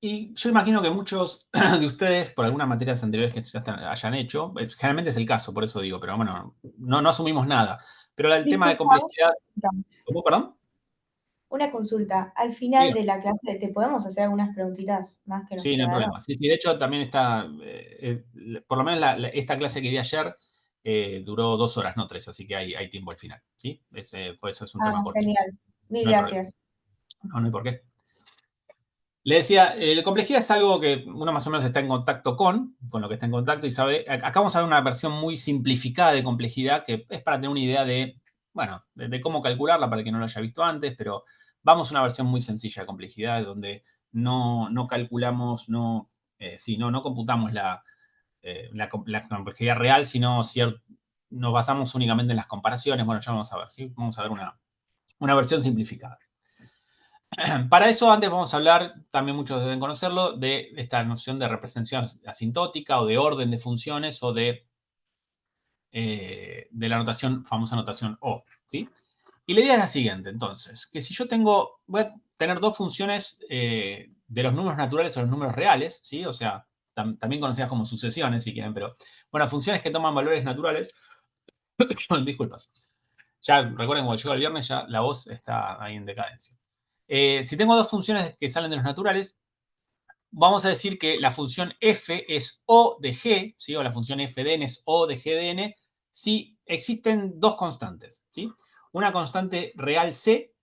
Y yo imagino que muchos de ustedes, por algunas materias anteriores que ya hayan hecho, generalmente es el caso, por eso digo, pero bueno, no asumimos nada. Pero el tema de Disculpa, complejidad. ¿Cómo, perdón? una consulta. Al final Diga. de la clase, ¿te podemos hacer algunas preguntitas más que nos Sí, no hay quedaron? problema. Sí, sí, de hecho también está, por lo menos esta clase que di ayer duró 2 horas, no 3, así que hay tiempo al final, ¿sí? Por eso es un tema Ah, cortito. genial. Mil No hay problema. gracias. No hay por qué. Le decía, la complejidad es algo que uno más o menos está en contacto con lo que está en contacto y sabe. Acá vamos a ver una versión muy simplificada de complejidad que es para tener una idea de, bueno, de cómo calcularla para el que no lo haya visto antes, pero vamos a una versión muy sencilla de complejidad donde no calculamos, sí, no computamos la complejidad real, sino nos basamos únicamente en las comparaciones. Bueno, ya vamos a ver, ¿sí? Vamos a ver una versión simplificada. Para eso, antes vamos a hablar, también muchos deben conocerlo, de esta noción de representación asintótica o de orden de funciones o de la notación, famosa notación O, ¿sí? Y la idea es la siguiente, entonces, que si yo voy a tener dos funciones de los números naturales a los números reales, ¿sí? O sea, también conocidas como sucesiones, si quieren, pero, bueno, funciones que toman valores naturales. Disculpas. Ya recuerden, cuando llegó el viernes, ya la voz está ahí en decadencia. Si tengo dos funciones que salen de los naturales, vamos a decir que la función f es O de g, ¿sí? O la función f de n es O de g de n, si existen dos constantes, ¿sí? Una constante real c,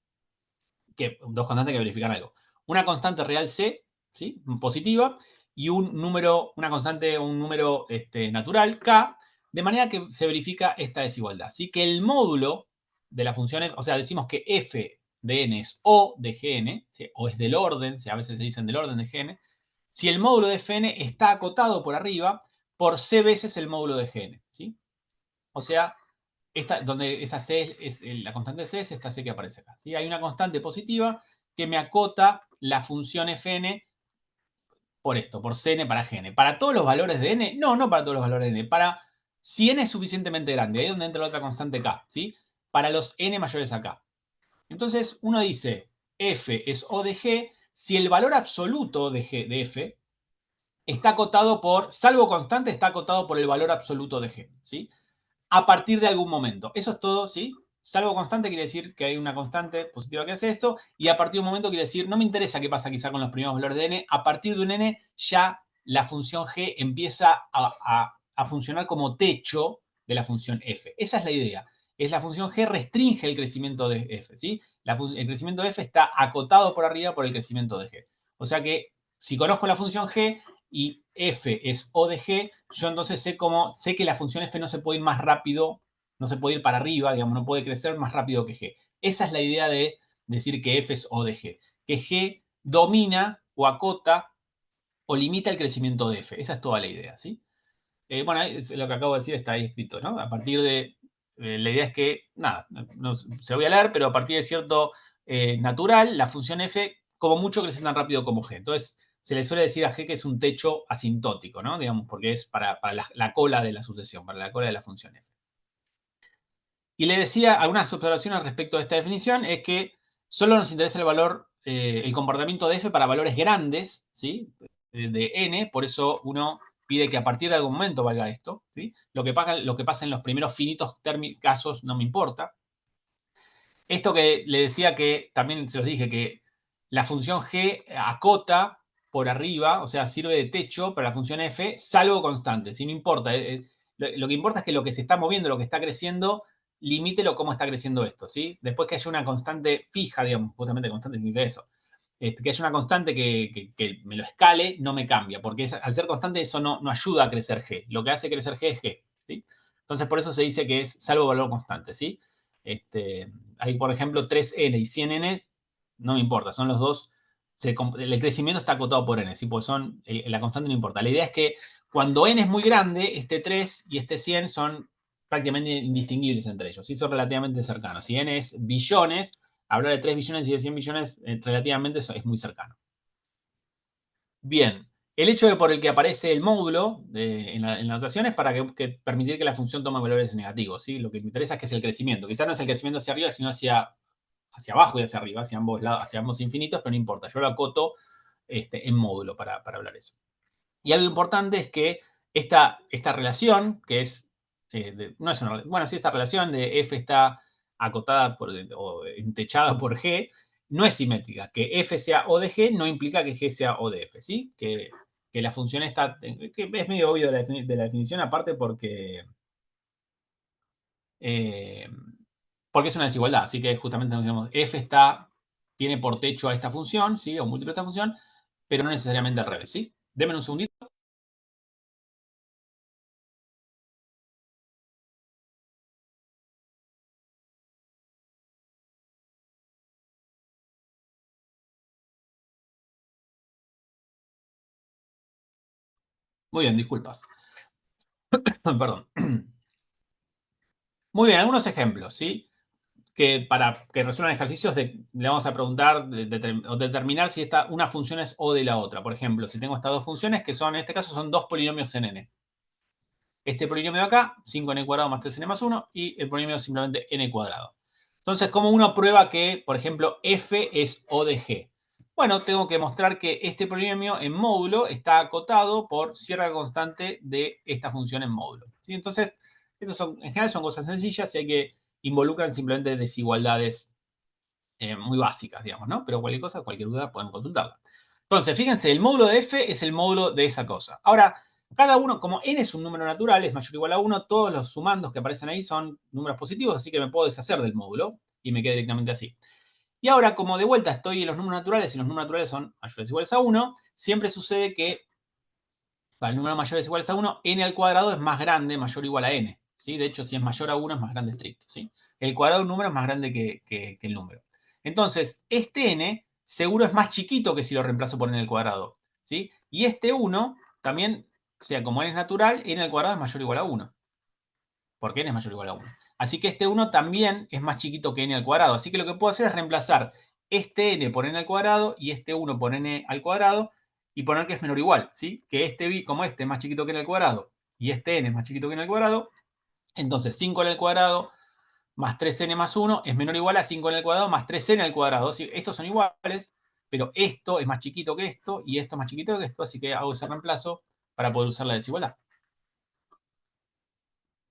dos constantes que verifican algo. Una constante real c, ¿sí? Positiva, y una constante, un número natural k, de manera que se verifica esta desigualdad, ¿sí? Que el módulo de la función, o sea, decimos que f de n es O de gn, ¿sí? O es del orden, ¿sí? A veces se dicen del orden de gn, si el módulo de Fn está acotado por arriba por c veces el módulo de Gn, ¿sí? O sea, donde esa c es la constante c es esta c que aparece acá, ¿sí? Hay una constante positiva que me acota la función Fn por esto, por Cn para Gn. ¿Para todos los valores de n? No para todos los valores de n. Para si n es suficientemente grande, ahí es donde entra la otra constante k, ¿sí? Para los n mayores a k. Entonces uno dice, f es O de g si el valor absoluto de f está acotado salvo constante, está acotado por el valor absoluto de g, ¿sí? A partir de algún momento. Eso es todo, ¿sí? Salvo constante quiere decir que hay una constante positiva que hace esto, y a partir de un momento quiere decir, no me interesa qué pasa quizá con los primeros valores de n, a partir de un n ya la función g empieza a funcionar como techo de la función f. Esa es la idea. Es la función g restringe el crecimiento de f, ¿sí? El crecimiento de f está acotado por arriba por el crecimiento de g. O sea que si conozco la función g, y f es O de g, yo entonces sé que la función f no se puede ir más rápido, no se puede ir para arriba, digamos, no puede crecer más rápido que g. Esa es la idea de decir que f es O de g, que g domina o acota o limita el crecimiento de f. Esa es toda la idea, ¿sí? Bueno, lo que acabo de decir está ahí escrito, ¿no? A partir de, la idea es que, nada, no, se voy a leer, pero a partir de cierto natural, la función f como mucho crece tan rápido como g. Entonces, se le suele decir a g que es un techo asintótico, ¿no? Digamos, porque es para la cola de la sucesión, para la cola de la función f. Y le decía algunas observaciones respecto a esta definición, es que solo nos interesa el valor, el comportamiento de f para valores grandes, ¿sí? De n, por eso uno pide que a partir de algún momento valga esto, ¿sí? Lo que pasa en los primeros finitos casos no me importa. Esto que le decía que también se los dije que la función g acota por arriba, o sea, sirve de techo para la función f, salvo constante, si no importa. Lo que importa es que lo que se está moviendo, lo que está creciendo, limítelo cómo está creciendo esto, ¿sí? Después que haya una constante fija, digamos, justamente constante significa eso. Que haya una constante que me lo escale, no me cambia, porque al ser constante eso no ayuda a crecer g. Lo que hace crecer g es g, ¿sí? Entonces por eso se dice que es salvo valor constante, ¿sí? Hay, por ejemplo, 3n y 100n, no me importa, son los dos. El crecimiento está acotado por n, ¿sí? Pues la constante no importa. La idea es que cuando n es muy grande, este 3 y este 100 son prácticamente indistinguibles entre ellos, ¿sí? Son relativamente cercanos. Si n es billones, hablar de 3 billones y de 100 billones relativamente es muy cercano. Bien, el hecho de por el que aparece el módulo en la notación es para permitir que la función tome valores negativos, ¿sí? Lo que me interesa es que es el crecimiento. Quizás no es el crecimiento hacia arriba, sino hacia abajo y hacia arriba, hacia ambos lados, hacia ambos infinitos, pero no importa. Yo lo acoto en módulo para hablar eso. Y algo importante es que esta relación, que es, no es una, bueno, sí, esta relación de f está acotada o entechada por g, no es simétrica. Que f sea O de g no implica que g sea O de f, ¿sí? Que la función está, que es medio obvio de la definición, aparte porque es una desigualdad. Así que justamente digamos, f tiene por techo a esta función, ¿sí? O múltiplo de esta función, pero no necesariamente al revés, ¿sí? Denme un segundito. Muy bien, disculpas. Perdón. Muy bien, algunos ejemplos, ¿sí? Que para que resuelvan ejercicios le vamos a preguntar o determinar si una función es O de la otra. Por ejemplo, si tengo estas dos funciones que son, en este caso, son dos polinomios en n. Este polinomio de acá, 5n cuadrado más 3n más 1, y el polinomio simplemente n cuadrado. Entonces, ¿cómo uno prueba que, por ejemplo, f es O de g? Bueno, tengo que mostrar que este polinomio en módulo está acotado por cierta constante de esta función en módulo, ¿sí? Entonces, en general son cosas sencillas y involucran simplemente desigualdades muy básicas, digamos, ¿no? Pero cualquier cosa, cualquier duda, pueden consultarla. Entonces, fíjense, el módulo de f es el módulo de esa cosa. Ahora, cada uno, como n es un número natural, es mayor o igual a 1, todos los sumandos que aparecen ahí son números positivos, así que me puedo deshacer del módulo y me queda directamente así. Y ahora, como de vuelta estoy en los números naturales y los números naturales son mayores o iguales a 1, siempre sucede que para el número mayores o iguales a 1, n al cuadrado es más grande, mayor o igual a n, ¿sí? De hecho, si es mayor a 1 es más grande estricto, ¿sí? El cuadrado de un número es más grande que el número. Entonces, este n seguro es más chiquito que si lo reemplazo por n al cuadrado, ¿sí? Y este 1 también, o sea, como n es natural, n al cuadrado es mayor o igual a 1. Porque n es mayor o igual a 1. Así que este 1 también es más chiquito que n al cuadrado. Así que lo que puedo hacer es reemplazar este n por n al cuadrado y este 1 por n al cuadrado y poner que es menor o igual, ¿sí? Que como este es más chiquito que n al cuadrado y este n es más chiquito que n al cuadrado, entonces 5n al cuadrado más 3n más 1 es menor o igual a 5n al cuadrado más 3n al cuadrado. ¿Sí? Estos son iguales, pero esto es más chiquito que esto y esto es más chiquito que esto, así que hago ese reemplazo para poder usar la desigualdad.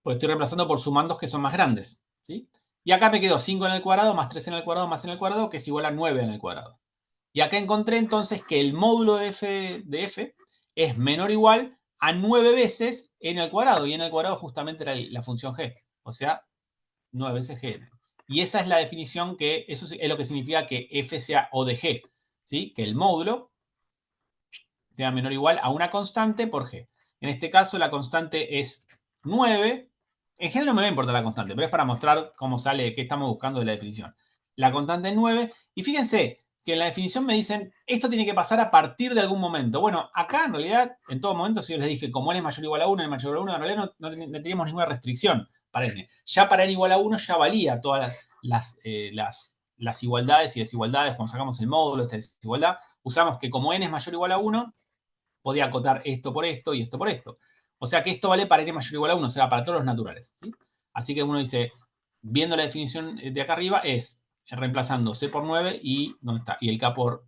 Porque estoy reemplazando por sumandos que son más grandes, ¿sí? Y acá me quedó 5 en el cuadrado más 3 en el cuadrado más en el cuadrado, que es igual a 9 en el cuadrado. Y acá encontré entonces que el módulo de f es menor o igual a 9 veces n al cuadrado. Y n al cuadrado justamente era la función g. O sea, 9 veces gn. Y esa es la definición eso es lo que significa que f sea O de g, ¿sí? Que el módulo sea menor o igual a una constante por g. En este caso la constante es 9. En general no me va a importar la constante, pero es para mostrar cómo sale, qué estamos buscando de la definición. La constante es 9. Y fíjense que en la definición me dicen, esto tiene que pasar a partir de algún momento. Bueno, acá en realidad, en todo momento, si yo les dije, como n es mayor o igual a 1, n es mayor o igual a 1, en realidad no teníamos ninguna restricción para n. Ya para n igual a 1 ya valía todas las igualdades y desigualdades. Cuando sacamos el módulo, esta desigualdad, usamos que como n es mayor o igual a 1, podía acotar esto por esto y esto por esto. O sea que esto vale para n mayor o igual a 1, o sea, para todos los naturales, ¿sí? Así que uno dice, viendo la definición de acá arriba, es reemplazando c por 9 y, ¿dónde está? Y el k por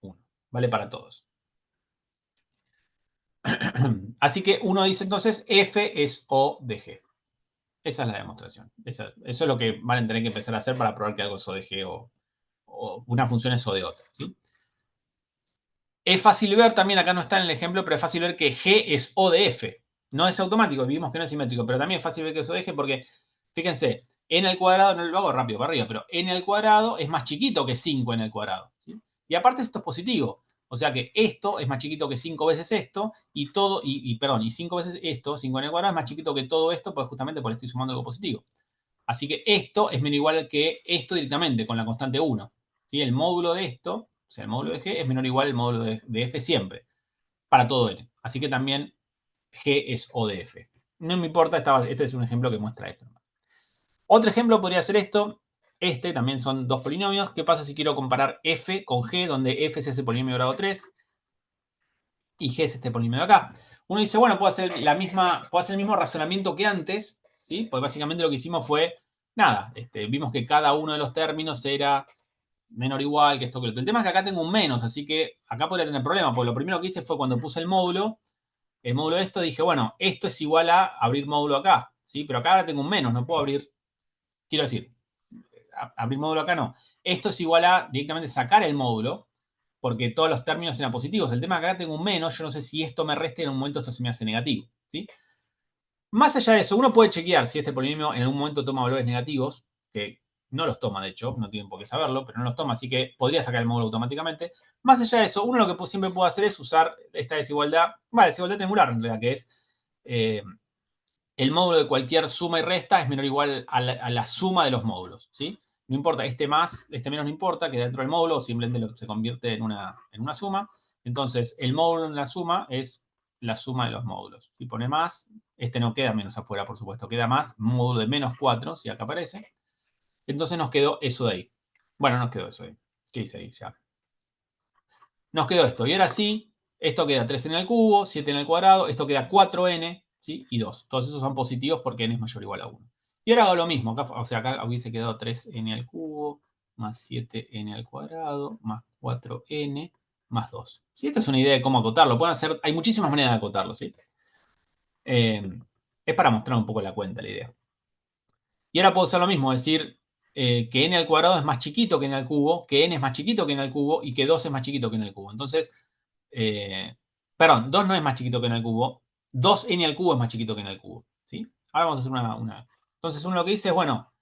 1. Vale para todos. Así que uno dice entonces, f es O de g. Esa es la demostración. Eso es lo que van a tener que empezar a hacer para probar que algo es O de g o una función es O de otra, ¿sí? Es fácil ver, también acá no está en el ejemplo, pero es fácil ver que G es O de F. No es automático, vimos que no es simétrico, pero también es fácil ver que es O de G porque, fíjense, n al cuadrado, no lo hago rápido para arriba, pero n al cuadrado es más chiquito que 5 n al cuadrado, ¿sí? Y aparte esto es positivo, o sea que esto es más chiquito que 5 veces esto, y 5 veces esto, 5 n al cuadrado, es más chiquito que todo esto, pues justamente porque estoy sumando algo positivo. Así que esto es menos igual que esto directamente, con la constante 1. ¿Sí? El módulo de esto, o sea, el módulo de g, es menor o igual al módulo de f siempre, para todo n. Así que también g es O de f. No me importa, este es un ejemplo que muestra esto. Otro ejemplo podría ser esto. Este también son dos polinomios. ¿Qué pasa si quiero comparar f con g, donde f es ese polinomio de grado 3 y g es este polinomio de acá? Uno dice, bueno, puedo hacer el mismo razonamiento que antes, ¿sí? Pues básicamente lo que hicimos fue, nada, vimos que cada uno de los términos era menor o igual que esto que lo otro. El tema es que acá tengo un menos, así que acá podría tener problemas, porque lo primero que hice fue cuando puse el módulo de esto, dije, bueno, esto es igual a abrir módulo acá, ¿sí? Pero acá ahora tengo un menos, no puedo abrir, quiero decir, abrir módulo acá no. Esto es igual a directamente sacar el módulo, porque todos los términos eran positivos. El tema es que acá tengo un menos, yo no sé si esto me resta y en un momento esto se me hace negativo, ¿sí? Más allá de eso, uno puede chequear si este polinomio en algún momento toma valores negativos, que no los toma, de hecho, no tienen por qué saberlo, pero no los toma, así que podría sacar el módulo automáticamente. Más allá de eso, uno lo que siempre puede hacer es usar esta desigualdad, desigualdad triangular, en realidad, que es el módulo de cualquier suma y resta es menor o igual a la suma de los módulos, ¿sí? No importa, este más, este menos no importa, que dentro del módulo simplemente se convierte en una suma. Entonces, el módulo en la suma es la suma de los módulos. Si pone más, este no queda menos afuera, por supuesto, queda más, módulo de menos 4, si acá aparece. Entonces nos quedó eso de ahí. Bueno, nos quedó eso de ahí. ¿Qué dice ahí ya? Nos quedó esto. Y ahora sí, esto queda 3n al cubo, 7n al cuadrado, esto queda 4n, ¿sí? Y 2. Todos esos son positivos porque n es mayor o igual a 1. Y ahora hago lo mismo. Acá, o sea, acá hubiese quedado 3n al cubo, más 7n al cuadrado, más 4n, más 2. ¿Sí? Esta es una idea de cómo acotarlo. Pueden hacer, hay muchísimas maneras de acotarlo, ¿sí? Es para mostrar un poco la cuenta, la idea. Y ahora puedo hacer lo mismo, decir que n al cuadrado es más chiquito que n al cubo, que n es más chiquito que n al cubo y que 2 es más chiquito que n al cubo. Entonces, perdón, 2 no es más chiquito que n al cubo, 2n al cubo es más chiquito que n al cubo. ¿Sí? Ahora vamos a hacer una. Entonces uno lo que dice es, bueno,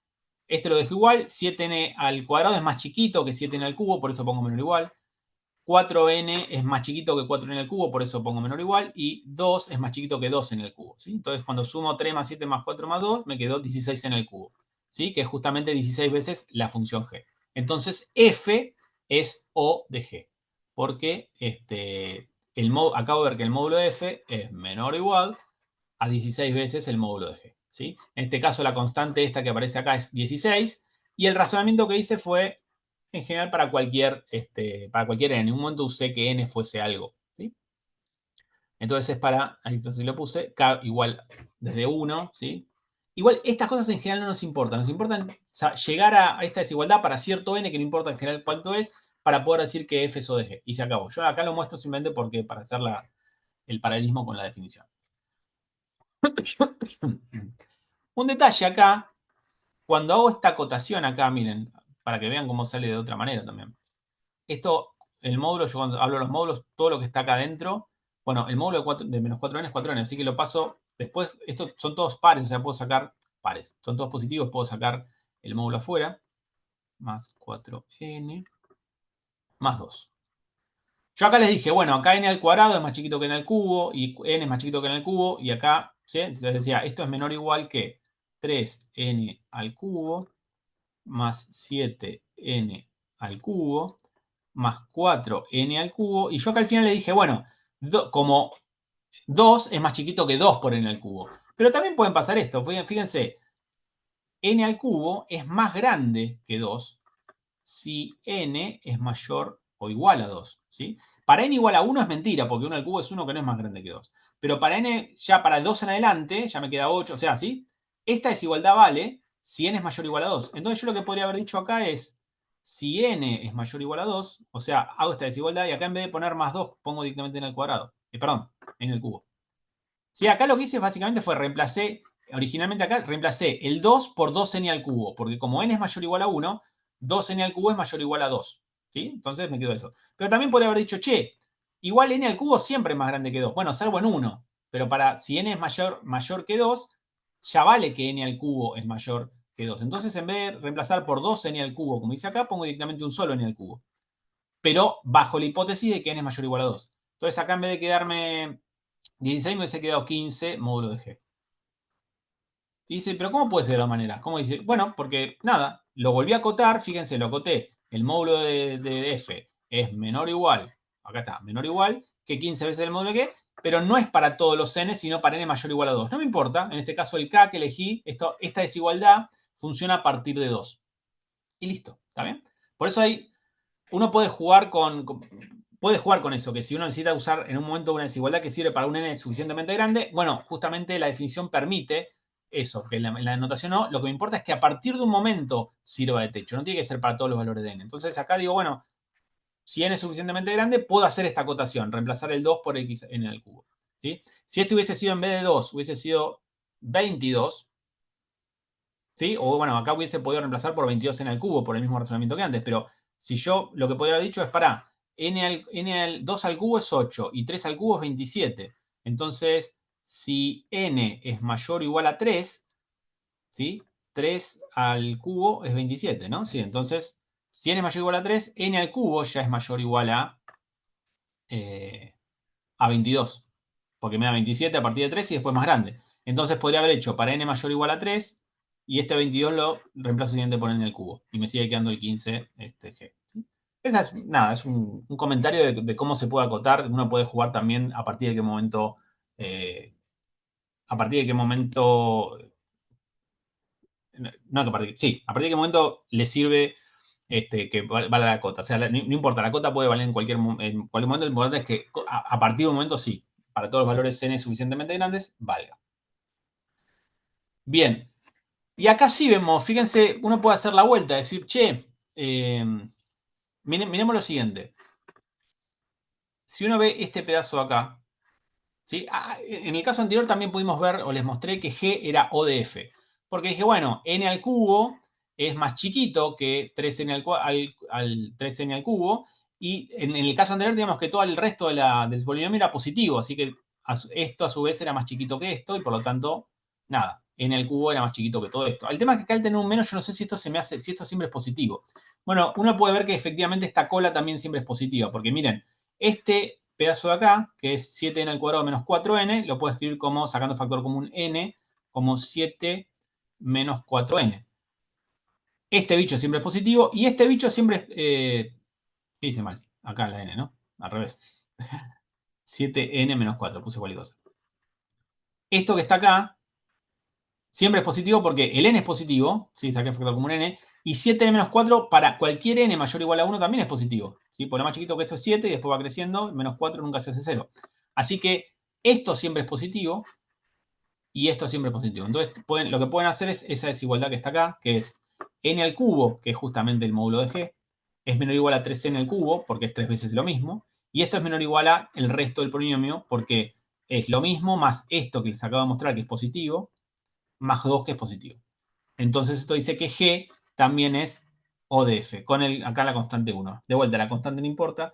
este lo dejo igual, 7n al cuadrado es más chiquito que 7n al cubo, por eso pongo menor o igual. 4n es más chiquito que 4n al cubo, por eso pongo menor o igual, y 2 es más chiquito que 2 en el cubo, ¿sí? Entonces, cuando sumo 3 más 7 más 4 más 2, me quedó 16 en el cubo, ¿sí? Que es justamente 16 veces la función g. Entonces, f es O de g, porque acabo de ver que el módulo de f es menor o igual a 16 veces el módulo de g, ¿sí? En este caso, la constante esta que aparece acá es 16, y el razonamiento que hice fue en general para cualquier n. En un momento usé que n fuese algo, ¿sí? Entonces es para, ahí entonces lo puse, k igual desde 1, ¿sí? Igual estas cosas en general no nos importan. Nos importan llegar a esta desigualdad para cierto n, que no importa en general cuánto es, para poder decir que f es O de g. Y se acabó. Yo acá lo muestro simplemente porque para hacer el paralelismo con la definición. Un detalle acá, cuando hago esta acotación acá, miren, para que vean cómo sale de otra manera también. Esto, el módulo, yo cuando hablo de los módulos, todo lo que está acá adentro, bueno, el módulo de menos 4n es 4n, así que lo paso después, estos son todos pares, o sea, puedo sacar pares, son todos positivos, puedo sacar el módulo afuera, más 4n, más 2. Yo acá les dije, bueno, acá n al cuadrado es más chiquito que n al cubo, y n es más chiquito que n al cubo, y acá, ¿sí? Entonces decía, esto es menor o igual que 3n al cubo, más 7n al cubo, más 4n al cubo. Y yo acá al final le dije, bueno, como 2 es más chiquito que 2 por n al cubo. Pero también pueden pasar esto. Fíjense, n al cubo es más grande que 2 si n es mayor o igual a 2. ¿Sí? Para n igual a 1 es mentira, porque 1 al cubo es 1 que no es más grande que 2. Pero para n, ya para 2 en adelante, ya me queda 8. O sea, ¿sí? Esta desigualdad vale si n es mayor o igual a 2. Entonces yo lo que podría haber dicho acá es, si n es mayor o igual a 2, o sea, hago esta desigualdad y acá en vez de poner más 2, pongo directamente n al cuadrado. Perdón, n al cubo. Sí, acá lo que hice básicamente fue originalmente acá reemplacé el 2 por 2n al cubo, porque como n es mayor o igual a 1, 2n al cubo es mayor o igual a 2. ¿Sí? Entonces me quedó eso. Pero también podría haber dicho, che, igual n al cubo siempre es más grande que 2. Bueno, salvo en 1. Pero si n es mayor que 2, ya vale que n al cubo es mayor que 2. Entonces, en vez de reemplazar por 2n al cubo, como dice acá, pongo directamente un solo n al cubo. Pero bajo la hipótesis de que n es mayor o igual a 2. Entonces, acá en vez de quedarme 16, me hubiese quedado 15 módulo de g. Y dice, pero ¿cómo puede ser de la manera? ¿Cómo dice? Bueno, porque nada, lo volví a acotar, fíjense, lo acoté. El módulo de f es menor o igual, acá está, menor o igual que 15 veces el módulo de g, pero no es para todos los n, sino para n mayor o igual a 2. No me importa, en este caso el k que elegí, esta desigualdad funciona a partir de 2. Y listo, ¿está bien? Por eso uno puede jugar con eso, que si uno necesita usar en un momento una desigualdad que sirve para un n suficientemente grande, bueno, justamente la definición permite eso, que en la notación O, lo que me importa es que a partir de un momento sirva de techo, no tiene que ser para todos los valores de n. Entonces acá digo, bueno, si n es suficientemente grande, puedo hacer esta acotación, reemplazar el 2 por x n al cubo. ¿Sí? Si este hubiese sido en vez de 2, hubiese sido 22, ¿sí? O bueno, acá hubiese podido reemplazar por 22 n al cubo, por el mismo razonamiento que antes, pero si yo lo que podría haber dicho es, para n 2 al cubo es 8 y 3 al cubo es 27. Entonces, si n es mayor o igual a 3, ¿sí? 3 al cubo es 27, ¿no? Sí, entonces, si n es mayor o igual a 3, n al cubo ya es mayor o igual a 22, porque me da 27 a partir de 3 y después más grande. Entonces podría haber hecho para n mayor o igual a 3 y este 22 lo reemplazo siguiente por n al cubo y me sigue quedando el 15 G. Esa es, nada, es un comentario de cómo se puede acotar. Uno puede jugar también a partir de qué momento, a partir de qué momento, no que a partir, sí, a partir de qué momento le sirve que vale la cota. O sea, no importa, la cota puede valer en cualquier momento. Lo importante es que a partir de un momento sí, para todos los valores n suficientemente grandes, valga. Bien. Y acá sí vemos, fíjense, uno puede hacer la vuelta, decir, che, miremos lo siguiente. Si uno ve este pedazo de acá, ¿sí? En el caso anterior también pudimos ver, o les mostré, que G era O de F. Porque dije, bueno, n al cubo es más chiquito que 3n al 3n al cubo. Y en el caso anterior, digamos que todo el resto del polinomio era positivo. Así que esto a su vez era más chiquito que esto. Y por lo tanto, nada, n al cubo era más chiquito que todo esto. El tema es que acá al tener un menos, yo no sé si esto si esto siempre es positivo. Bueno, uno puede ver que efectivamente esta cola también siempre es positiva. Porque miren, este pedazo de acá, que es 7n al cuadrado menos 4n, lo puedo escribir como, sacando factor común n, como 7 menos 4n. Este bicho siempre es positivo y este bicho siempre es... ¿qué hice mal? Acá la n, ¿no? Al revés. 7n menos 4, puse cualquier cosa. Esto que está acá siempre es positivo porque el n es positivo, ¿sí? Saqué factor común n, y 7n menos 4 para cualquier n mayor o igual a 1 también es positivo. ¿Sí? Por más chiquito que esto es 7 y después va creciendo, menos 4 nunca se hace 0. Así que esto siempre es positivo y esto siempre es positivo. Entonces, lo que pueden hacer es esa desigualdad que está acá, que es n al cubo, que es justamente el módulo de g, es menor o igual a 3n al cubo, porque es 3 veces lo mismo, y esto es menor o igual a el resto del polinomio, porque es lo mismo más esto que les acabo de mostrar, que es positivo, más 2 que es positivo. Entonces esto dice que g también es O de f, con acá la constante 1. De vuelta, la constante no importa,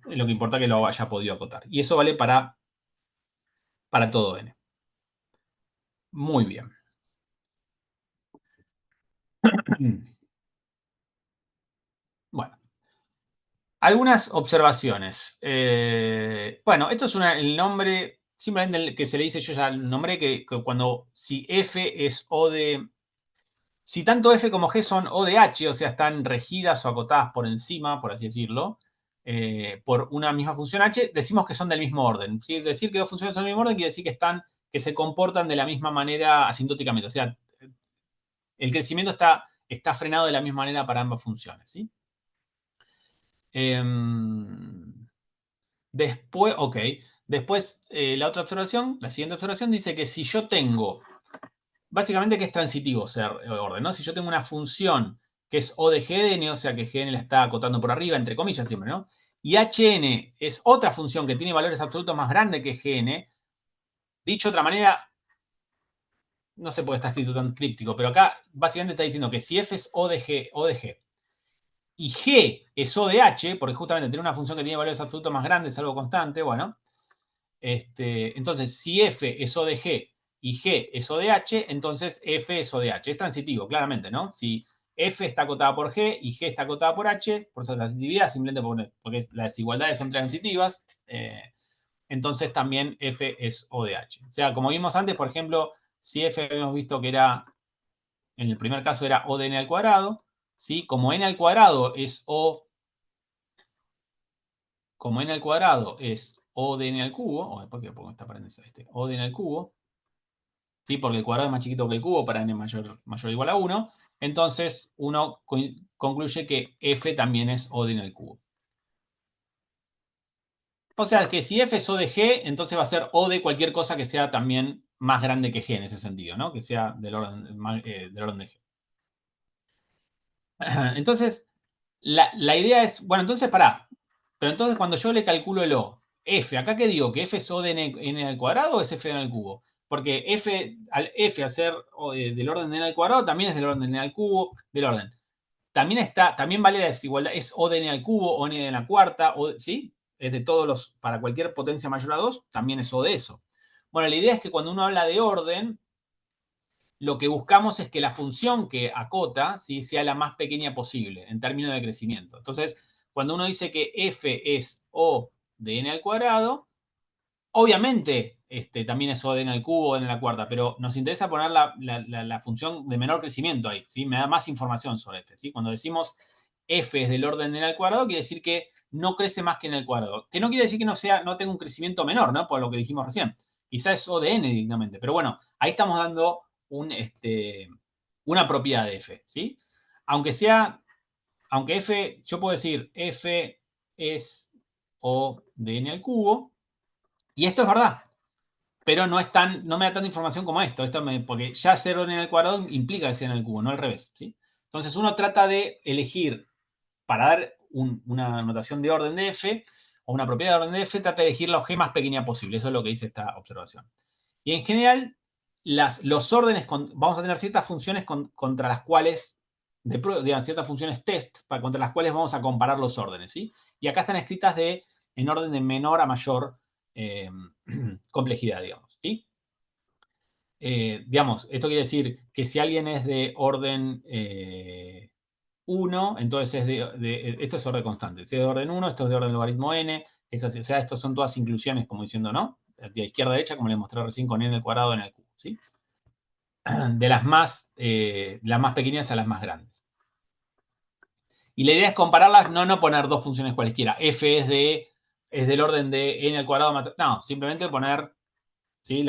lo que importa es que lo haya podido acotar. Y eso vale para todo n. Muy bien. Bueno, algunas observaciones. Bueno, esto es el nombre, simplemente el que se le dice, yo ya el nombre que cuando si f es O de... Si tanto f como g son O de h, o sea, están regidas o acotadas por encima, por así decirlo, por una misma función h, decimos que son del mismo orden. ¿Sí? Decir que dos funciones son del mismo orden quiere decir que se comportan de la misma manera asintóticamente. O sea, el crecimiento está frenado de la misma manera para ambas funciones. ¿Sí? Después, ok. Después, la otra observación, la siguiente observación dice que si yo tengo, básicamente que es transitivo ser orden, ¿no? Si yo tengo una función que es O de Gn, o sea que Gn la está acotando por arriba, entre comillas siempre, ¿no? Y Hn es otra función que tiene valores absolutos más grandes que Gn, dicho de otra manera, no sé por qué está escrito tan críptico, pero acá básicamente está diciendo que si f es O de G, y G es O de H, porque justamente tiene una función que tiene valores absolutos más grandes, algo constante, bueno, entonces si F es O de G y G es O de H, entonces F es O de H. Es transitivo, claramente, ¿no? Si F está acotada por G y G está acotada por H, por esa transitividad, simplemente porque las desigualdades son transitivas, entonces también F es O de H. O sea, como vimos antes, por ejemplo, si F habíamos visto que era, en el primer caso era O de n al cuadrado, ¿sí? Como n al cuadrado es O, como n al cuadrado es O de n al cubo, o ¿por qué pongo esta paréntesis? O de n al cubo, ¿sí? Porque el cuadrado es más chiquito que el cubo para n mayor o igual a 1, entonces uno concluye que f también es O de n al cubo. O sea que si f es O de g, entonces va a ser O de cualquier cosa que sea también más grande que G en ese sentido, ¿no? Que sea del orden de G. Entonces, la idea es, bueno, entonces pará. Pero entonces cuando yo le calculo el O, F, ¿acá qué digo? ¿Que F es O de n al cuadrado o es F de n al cubo? Porque F al ser del orden de n al cuadrado también es del orden de n al cubo, del orden. También vale la desigualdad, es O de n al cubo, O n de la cuarta, ¿sí? Es de todos los, para cualquier potencia mayor a 2, también es O de eso. Bueno, la idea es que cuando uno habla de orden, lo que buscamos es que la función que acota, ¿sí?, sea la más pequeña posible en términos de crecimiento. Entonces, cuando uno dice que f es O de n al cuadrado, obviamente también es O de n al cubo o n a la cuarta, pero nos interesa poner la función de menor crecimiento ahí, ¿sí? Me da más información sobre f, ¿sí? Cuando decimos f es del orden de n al cuadrado, quiere decir que no crece más que n al cuadrado. Que no quiere decir que no tenga un crecimiento menor, ¿no? Por lo que dijimos recién. Quizás es O de n directamente, pero bueno, ahí estamos dando una propiedad de f, ¿sí? Aunque f, yo puedo decir f es O de n al cubo, y esto es verdad, pero no me da tanta información como esto, porque ya ser orden al cuadrado implica que sea en el cubo, no al revés, ¿sí? Entonces uno trata de elegir, para dar una notación de orden de f, o una propiedad de orden de f, trata de elegir la OG más pequeña posible. Eso es lo que dice esta observación. Y en general, los órdenes, vamos a tener ciertas funciones contra las cuales, ciertas funciones test, contra las cuales vamos a comparar los órdenes, ¿sí? Y acá están escritas en orden de menor a mayor complejidad, digamos, ¿sí? Digamos, esto quiere decir que si alguien es de orden 1, entonces esto es orden constante. Si es de orden 1, esto es de orden logaritmo n, es así, o sea, estos son todas inclusiones, como diciendo, ¿no? De izquierda a derecha, como les mostré recién con n al cuadrado en el cubo, ¿sí? De las más pequeñas a las más grandes. Y la idea es compararlas, no poner dos funciones cualesquiera. F es del orden de n al cuadrado. No, simplemente poner, ¿sí?,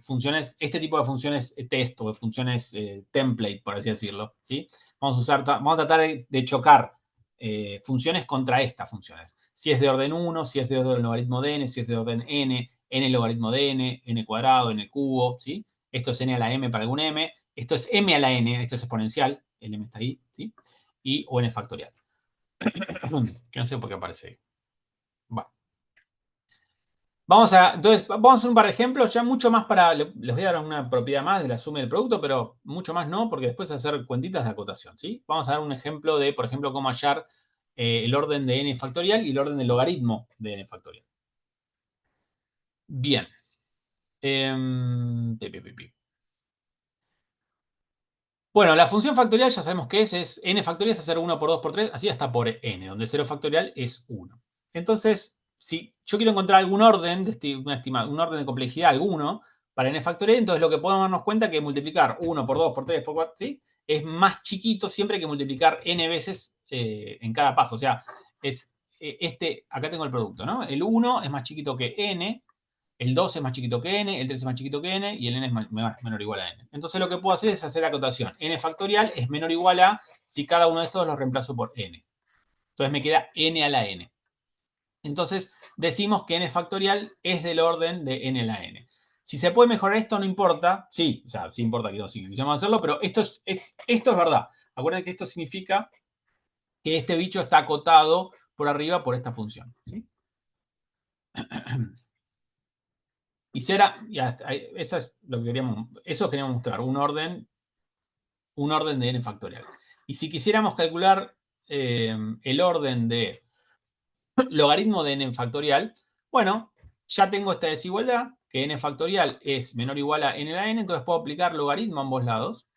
funciones, este tipo de funciones test o de funciones template, por así decirlo, ¿sí? Vamos a tratar de chocar funciones contra estas funciones. Si es de orden 1, si es de orden logaritmo de n, si es de orden n logaritmo de n cuadrado, n cubo, ¿sí? Esto es n a la m para algún m, esto es m a la n, esto es exponencial, el m está ahí, ¿sí? Y o n factorial. Que no sé por qué aparece ahí. Bueno. Entonces, vamos a hacer un par de ejemplos, ya mucho más les voy a dar una propiedad más de la suma del producto, pero mucho más no, porque después hacer cuentitas de acotación, ¿sí? Vamos a dar un ejemplo de, por ejemplo, cómo hallar el orden de n factorial y el orden del logaritmo de n factorial. Bien. Bueno, la función factorial ya sabemos qué es n factorial es hacer 1 por 2 por 3, así hasta por n, donde 0 factorial es 1. Entonces, si yo quiero encontrar algún orden, un orden de complejidad alguno, para n factorial, entonces lo que podemos darnos cuenta es que multiplicar 1 por 2 por 3 por 4, ¿sí?, es más chiquito siempre que multiplicar n veces en cada paso. O sea, acá tengo el producto, ¿no? El 1 es más chiquito que n, el 2 es más chiquito que n, el 3 es más chiquito que n y el n es menor o igual a n. Entonces lo que puedo hacer es hacer la acotación. N factorial es menor o igual a si cada uno de estos los reemplazo por n. Entonces me queda n a la n. Entonces decimos que n factorial es del orden de n a la n. Si se puede mejorar esto, no importa. Sí, o sea, sí importa que no, si quisiéramos hacerlo, pero esto es verdad. Acuérdense que esto significa que este bicho está acotado por arriba por esta función, ¿sí? Y eso es lo que queríamos mostrar, un orden de n factorial. Y si quisiéramos calcular el orden de logaritmo de n factorial, bueno, ya tengo esta desigualdad, que n factorial es menor o igual a n a la n, entonces puedo aplicar logaritmo a ambos lados.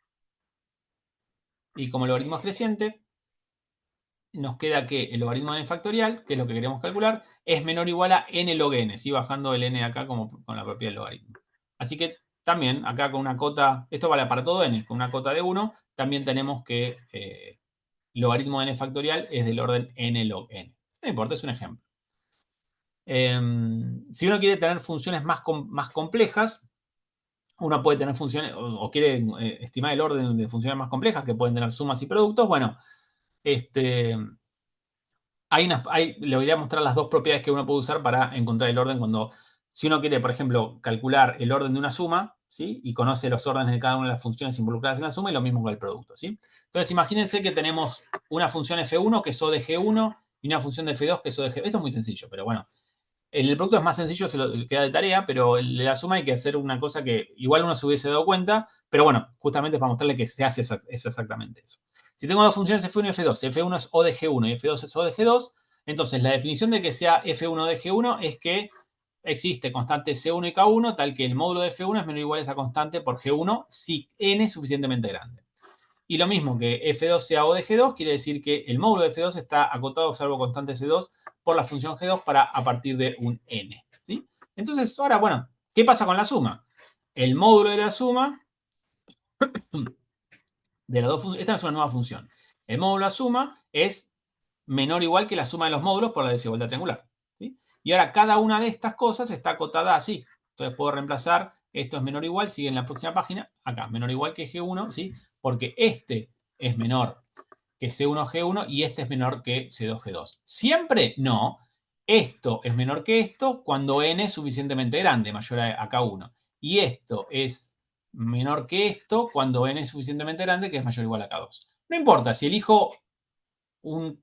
Y como el logaritmo es creciente, nos queda que el logaritmo de n factorial, que es lo que queremos calcular, es menor o igual a n log n, ¿sí?, bajando el n acá como con la propiedad del logaritmo. Así que también acá con una cota, esto vale para todo n, con una cota de 1, también tenemos que logaritmo de n factorial es del orden n log n. No importa, es un ejemplo. Si uno quiere tener funciones más complejas, uno puede tener funciones, o quiere estimar el orden de funciones más complejas, que pueden tener sumas y productos, bueno, le voy a mostrar las dos propiedades que uno puede usar para encontrar el orden si uno quiere, por ejemplo, calcular el orden de una suma, ¿sí? Y conoce los órdenes de cada una de las funciones involucradas en la suma y lo mismo con el producto, ¿sí? Entonces, imagínense que tenemos una función f1 que es O de G1 y una función de f2 que es O de G2. Esto es muy sencillo, pero bueno. El producto es más sencillo, se lo queda de tarea, pero el de la suma hay que hacer una cosa que igual uno se hubiese dado cuenta, pero bueno, justamente es para mostrarle que se hace exactamente eso. Si tengo dos funciones f1 y f2, f1 es O de G1 y f2 es O de G2, entonces la definición de que sea f1 de G1 es que existe constante C1 y K1, tal que el módulo de F1 es menor o igual a esa constante por G1 si n es suficientemente grande. Y lo mismo que F2 sea O de G2, quiere decir que el módulo de F2 está acotado salvo constante C2 por la función G2 para a partir de un n. ¿Sí? Entonces, ahora, bueno, ¿qué pasa con la suma? El módulo de la suma de las dos funciones, esta es una nueva función. El módulo de la suma es menor o igual que la suma de los módulos por la desigualdad triangular. ¿Sí? Y ahora cada una de estas cosas está acotada así. Entonces puedo reemplazar, esto es menor o igual, sigue en la próxima página, acá, menor o igual que G1, ¿sí? Porque este es menor que C1G1 y este es menor que C2G2. ¿Siempre? No. Esto es menor que esto cuando n es suficientemente grande, mayor a K1. Y esto es menor que esto cuando n es suficientemente grande, que es mayor o igual a K2. No importa, si elijo un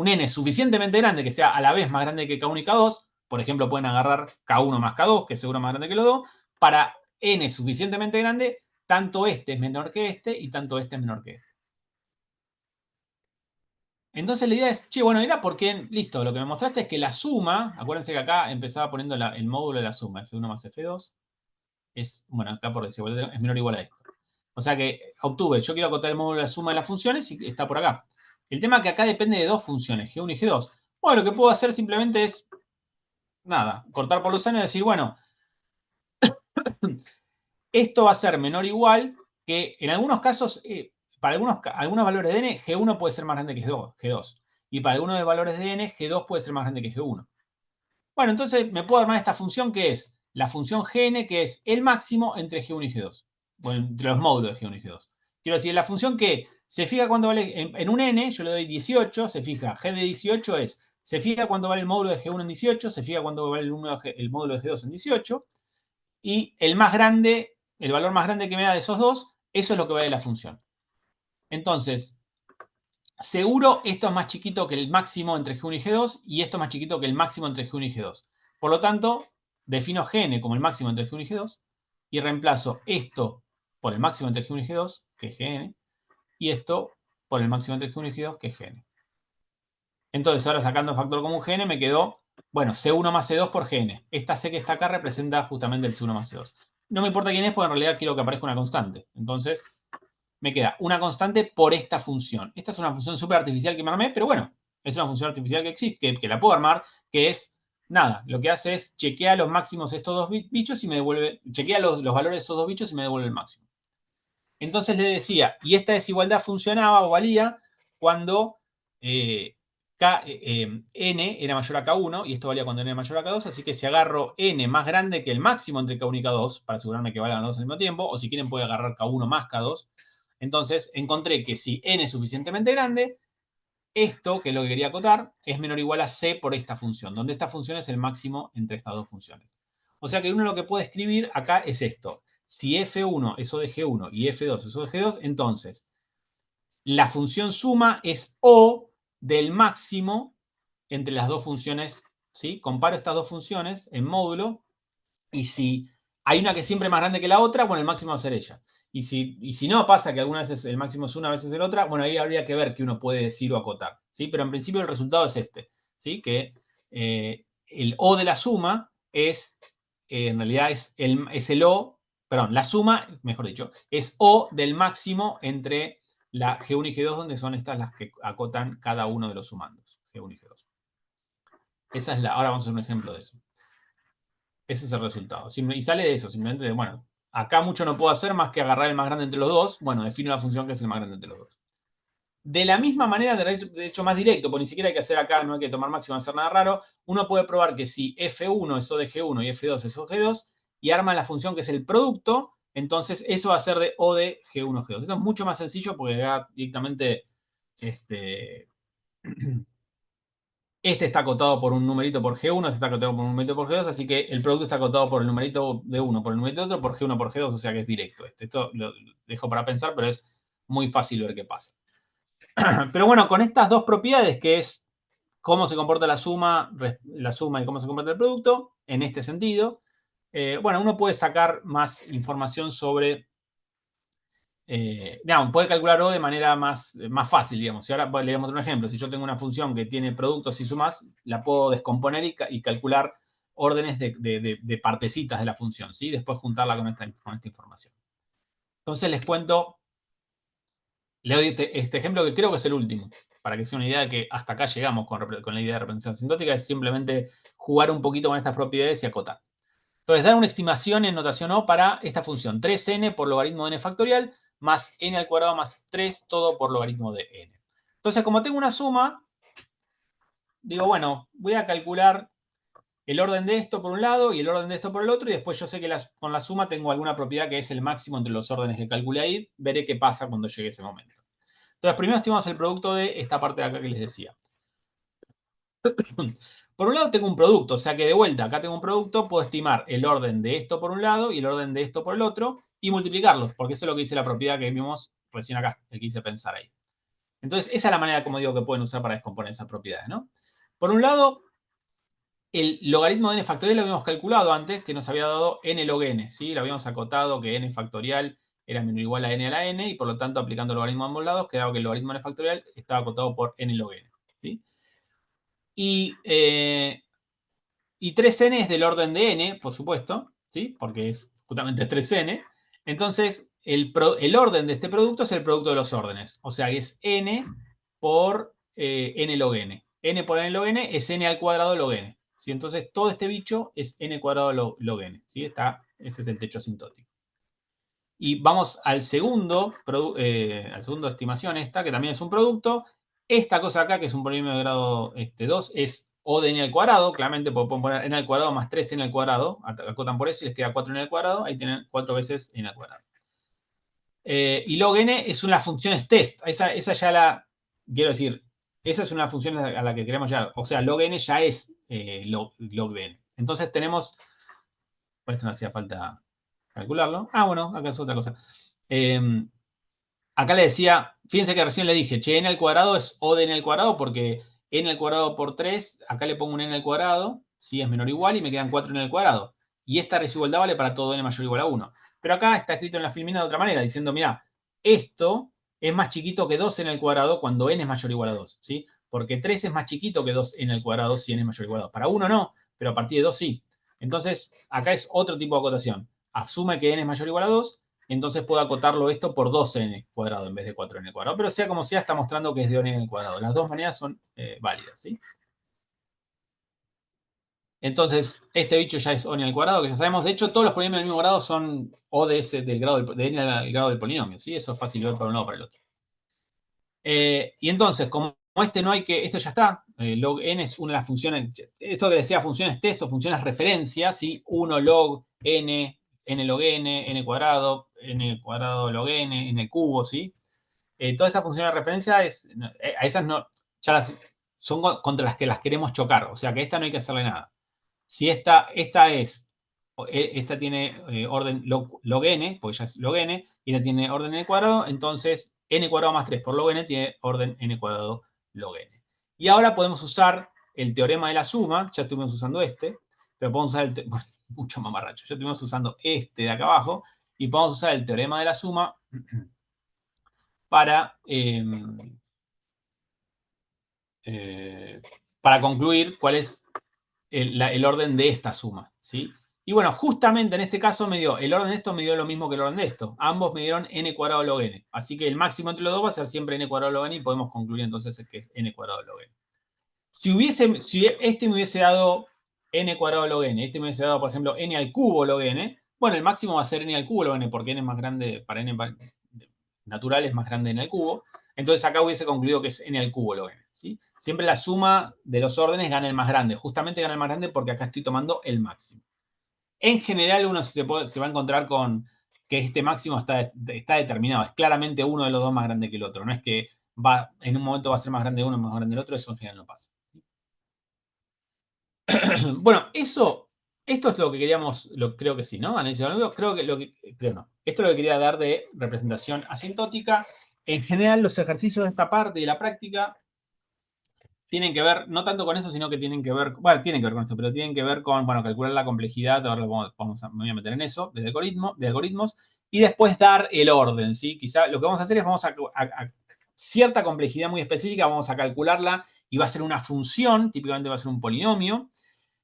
n suficientemente grande que sea a la vez más grande que K1 y K2, por ejemplo, pueden agarrar K1 más K2, que es seguro más grande que los dos, para n suficientemente grande, tanto este es menor que este y tanto este es menor que este. Entonces la idea es, che, bueno, era porque, listo, lo que me mostraste es que la suma, acuérdense que acá empezaba poniendo el módulo de la suma, F1 más F2, es, bueno, acá por desigualdad, es menor o igual a esto. O sea que obtuve, yo quiero acotar el módulo de la suma de las funciones y está por acá. El tema es que acá depende de dos funciones, G1 y G2. Bueno, lo que puedo hacer simplemente es, nada, cortar por los años y decir, bueno, esto va a ser menor o igual que, en algunos casos, para algunos valores de n, G1 puede ser más grande que G2. Y para algunos de valores de n, G2 puede ser más grande que G1. Bueno, entonces me puedo armar esta función que es la función Gn, que es el máximo entre G1 y G2. Bueno, entre los módulos de G1 y G2. Quiero decir, la función que se fija cuando vale, en un n, yo le doy 18, se fija, g de 18 es, se fija cuando vale el módulo de G1 en 18, se fija cuando vale el módulo de G2 en 18, y el más grande, el valor más grande que me da de esos dos, eso es lo que vale la función. Entonces, seguro esto es más chiquito que el máximo entre G1 y G2 y esto es más chiquito que el máximo entre G1 y G2. Por lo tanto, defino Gn como el máximo entre G1 y G2 y reemplazo esto por el máximo entre G1 y G2, que es Gn, y esto por el máximo entre G1 y G2, que es Gn. Entonces, ahora sacando factor común Gn me quedó, bueno, C1 más C2 por Gn. Esta C que está acá representa justamente el C1 más C2. No me importa quién es, porque en realidad quiero que aparezca una constante. Entonces, me queda una constante por esta función. Esta es una función súper artificial que me armé, pero bueno, es una función artificial que existe, que la puedo armar, que es, nada, lo que hace es chequea los máximos de estos dos bichos y me devuelve, chequea los valores de esos dos bichos y me devuelve el máximo. Entonces le decía, y esta desigualdad funcionaba o valía cuando n era mayor a K1, y esto valía cuando n era mayor a K2, así que si agarro n más grande que el máximo entre K1 y K2, para asegurarme que valgan los dos al mismo tiempo, o si quieren pueden agarrar K1 más K2, entonces encontré que si n es suficientemente grande, esto, que es lo que quería acotar, es menor o igual a c por esta función, donde esta función es el máximo entre estas dos funciones. O sea que uno lo que puede escribir acá es esto. Si f1 es O de G1 y f2 es O de G2, entonces la función suma es O del máximo entre las dos funciones, ¿sí? Comparo estas dos funciones en módulo y si hay una que es siempre más grande que la otra, bueno, el máximo va a ser ella. Y si no pasa que algunas veces el máximo es una, a veces es la otra, bueno, ahí habría que ver qué uno puede decir o acotar, ¿sí? Pero en principio el resultado es este, ¿sí? Que el O de la suma es, en realidad es el O, perdón, la suma, mejor dicho, es O del máximo entre la G1 y G2, donde son estas las que acotan cada uno de los sumandos, G1 y G2. Esa es ahora vamos a hacer un ejemplo de eso. Ese es el resultado. Y sale de eso, simplemente de, bueno, acá mucho no puedo hacer más que agarrar el más grande entre los dos. Bueno, defino la función que es el más grande entre los dos. De la misma manera, de hecho más directo, porque ni siquiera hay que hacer acá, no hay que tomar máximo, no hacer nada raro, uno puede probar que si F1 es O de G1 y F2 es O de G2, y arma la función que es el producto, entonces eso va a ser de O de G1 G2. Esto es mucho más sencillo porque ya directamente Este está acotado por un numerito por G1, este está acotado por un numerito por G2, así que el producto está acotado por el numerito de uno, por el numerito de otro, por G1, por G2, o sea que es directo. Esto lo dejo para pensar, pero es muy fácil ver qué pasa. Pero bueno, con estas dos propiedades, que es cómo se comporta la suma y cómo se comporta el producto, en este sentido, bueno, uno puede sacar más información sobre digamos, puede calcular O de manera más fácil, digamos. Si ahora le damos un ejemplo, si yo tengo una función que tiene productos y sumas, la puedo descomponer y calcular órdenes de partecitas de la función, ¿sí? Después juntarla con esta información. Entonces les cuento, le doy este ejemplo que creo que es el último, para que sea una idea de que hasta acá llegamos con la idea de representación asintótica, es simplemente jugar un poquito con estas propiedades y acotar. Entonces, dar una estimación en notación O para esta función, 3n por logaritmo de n factorial más n al cuadrado más 3, todo por logaritmo de n. Entonces, como tengo una suma, digo, bueno, voy a calcular el orden de esto por un lado y el orden de esto por el otro, y después yo sé que con la suma tengo alguna propiedad que es el máximo entre los órdenes que calculé ahí, veré qué pasa cuando llegue ese momento. Entonces, primero estimamos el producto de esta parte de acá que les decía. Por un lado tengo un producto, o sea que de vuelta, acá tengo un producto, puedo estimar el orden de esto por un lado y el orden de esto por el otro y multiplicarlos, porque eso es lo que dice la propiedad que vimos recién acá, el que hice pensar ahí. Entonces, esa es la manera, como digo, que pueden usar para descomponer esas propiedades, ¿no? Por un lado, el logaritmo de n factorial lo habíamos calculado antes, que nos había dado n log n, ¿sí? Lo habíamos acotado que n factorial era menor o igual a n a la n, y por lo tanto, aplicando el logaritmo a ambos lados, quedaba que el logaritmo de n factorial estaba acotado por n log n, ¿sí? Y 3n es del orden de n, por supuesto, ¿sí? Porque es justamente 3n. Entonces, el orden de este producto es el producto de los órdenes. O sea, es n por n log n. N por n log n es n al cuadrado log n. ¿Sí? Entonces, todo este bicho es n cuadrado log n. ¿Sí? Ese es el techo asintótico. Y vamos al segundo estimación, esta, que también es un producto. Esta cosa acá, que es un polinomio de grado 2, es O de n al cuadrado. Claramente pueden poner n al cuadrado más 3n al cuadrado. Acotan por eso y les queda 4n al cuadrado. Ahí tienen 4 veces n al cuadrado. Y log n es una función test. Esa ya la, quiero decir, esa es una función a la que queremos llegar. O sea, log n ya es log de n. Entonces tenemos, por esto no hacía falta calcularlo. Ah, bueno, acá es otra cosa. Acá le decía, fíjense que recién le dije, che, n al cuadrado es O de n al cuadrado porque n al cuadrado por 3, acá le pongo un n al cuadrado, ¿sí? Es menor o igual y me quedan 4n al cuadrado. Y esta desigualdad vale para todo n mayor o igual a 1. Pero acá está escrito en la filmina de otra manera, diciendo, mira, esto es más chiquito que 2n al cuadrado cuando n es mayor o igual a 2, ¿sí? Porque 3 es más chiquito que 2n al cuadrado si n es mayor o igual a 2. Para 1 no, pero a partir de 2 sí. Entonces, acá es otro tipo de acotación. Asume que n es mayor o igual a 2, entonces puedo acotarlo esto por 2n cuadrado en vez de 4n cuadrado. Pero sea como sea, está mostrando que es de n al cuadrado. Las dos maneras son válidas, ¿sí? Entonces, este bicho ya es O n al cuadrado, que ya sabemos. De hecho, todos los polinomios del mismo grado son O de n al grado del polinomio, ¿sí? Eso es fácil de ver para un lado o para el otro. Y entonces, como este no hay que, esto ya está, log n es una de las funciones, esto que decía funciones test o funciones referencia, ¿sí? 1 log n, n log n cuadrado log n cubo, ¿sí? Todas esas funciones de referencia, a esas no, ya son contra las que las queremos chocar, o sea que a esta no hay que hacerle nada. Si esta tiene orden log n, porque ya es log n, y esta tiene orden n cuadrado, entonces n cuadrado más 3 por log n tiene orden n cuadrado log n. Y ahora podemos usar el teorema de la suma, ya estuvimos usando este, pero podemos usar bueno, mucho más mamarracho, ya estuvimos usando este de acá abajo, y podemos usar el teorema de la suma para concluir cuál es el orden de esta suma, ¿sí? Y bueno, justamente en este caso el orden de esto me dio lo mismo que el orden de esto. Ambos me dieron n cuadrado log n. Así que el máximo entre los dos va a ser siempre n cuadrado log n y podemos concluir entonces que es n cuadrado log n. Si este me hubiese dado n cuadrado log n, este me hubiese dado, por ejemplo, n al cubo log n, bueno, el máximo va a ser n al cubo log n porque n es más grande, para n natural es más grande n al cubo. Entonces acá hubiese concluido que es n al cubo log n, ¿sí? Siempre la suma de los órdenes gana el más grande. Justamente gana el más grande porque acá estoy tomando el máximo. En general uno se va a encontrar con que este máximo está determinado. Es claramente uno de los dos más grande que el otro. No es que en un momento va a ser más grande uno y más grande el otro. Eso en general no pasa. Bueno, esto es lo que queríamos, creo que sí, ¿no? Análisis algorítmico, creo no. Esto es lo que quería dar de representación asintótica. En general, los ejercicios de esta parte de la práctica tienen que ver, no tanto con eso, sino que tienen que ver, bueno, tienen que ver con esto, pero tienen que ver con, bueno, calcular la complejidad, ahora me voy a meter en eso, de algoritmos, y después dar el orden, ¿sí? Quizá lo que vamos a hacer es, a cierta complejidad muy específica, vamos a calcularla y va a ser una función, típicamente va a ser un polinomio,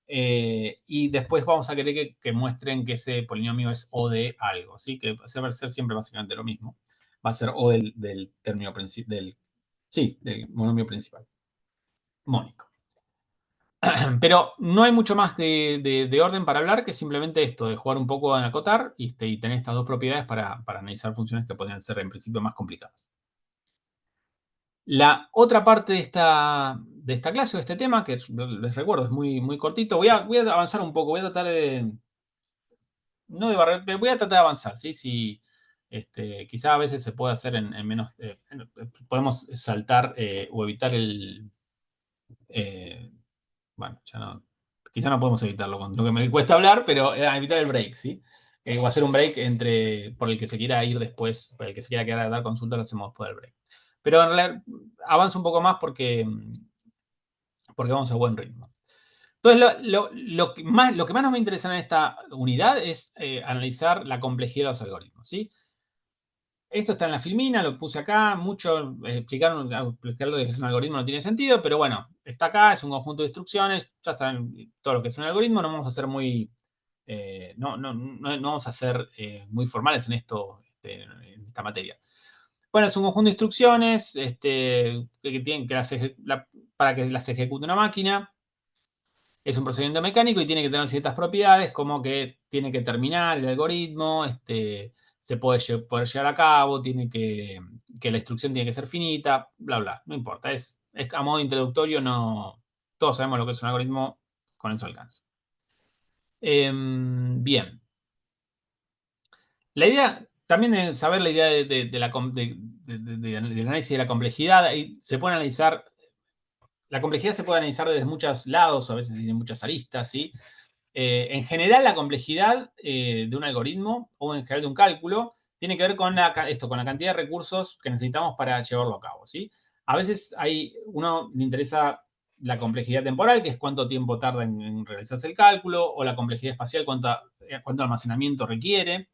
y después vamos a querer que muestren que ese polinomio es O de algo, ¿sí? Que va a ser siempre básicamente lo mismo. Va a ser O del término principal, sí, del monomio principal. Mónico. Pero no hay mucho más de orden para hablar que simplemente esto, de jugar un poco en acotar y tener estas dos propiedades para analizar funciones que podrían ser en principio más complicadas. La otra parte de esta clase, de este tema, que les recuerdo es muy, muy cortito, voy a avanzar un poco, voy a tratar de, no de barrer, pero voy a tratar de avanzar, ¿sí? Si, quizá a veces se puede hacer en menos, podemos saltar o evitar bueno, ya no, quizá no podemos evitarlo con lo que me cuesta hablar, pero evitar el break, ¿sí? O hacer un break por el que se quiera ir después, por el que se quiera quedar a dar consulta, lo hacemos después del break. Pero en realidad avanzo un poco más porque vamos a buen ritmo. Entonces, lo que más nos va a interesar en esta unidad es analizar la complejidad de los algoritmos, ¿sí? Esto está en la filmina, lo puse acá. Mucho explicar lo que es un algoritmo no tiene sentido, pero bueno, está acá, es un conjunto de instrucciones. Ya saben todo lo que es un algoritmo. No vamos a ser muy, no vamos a ser muy formales en esto, en esta materia. Bueno, es un conjunto de instrucciones que tienen para que las ejecute una máquina. Es un procedimiento mecánico y tiene que tener ciertas propiedades, como que tiene que terminar el algoritmo, se puede poder llevar a cabo, que la instrucción tiene que ser finita, bla, bla. No importa, es a modo introductorio, no. Todos sabemos lo que es un algoritmo, con eso alcanza. Bien. La idea, también de saber la idea del análisis de la complejidad, ahí se puede analizar. La complejidad se puede analizar desde muchos lados, a veces desde muchas aristas, ¿sí? En general, la complejidad de un algoritmo o en general de un cálculo tiene que ver con la cantidad de recursos que necesitamos para llevarlo a cabo, ¿sí? A veces uno le interesa la complejidad temporal, que es cuánto tiempo tarda en realizarse el cálculo, o la complejidad espacial, cuánto almacenamiento requiere.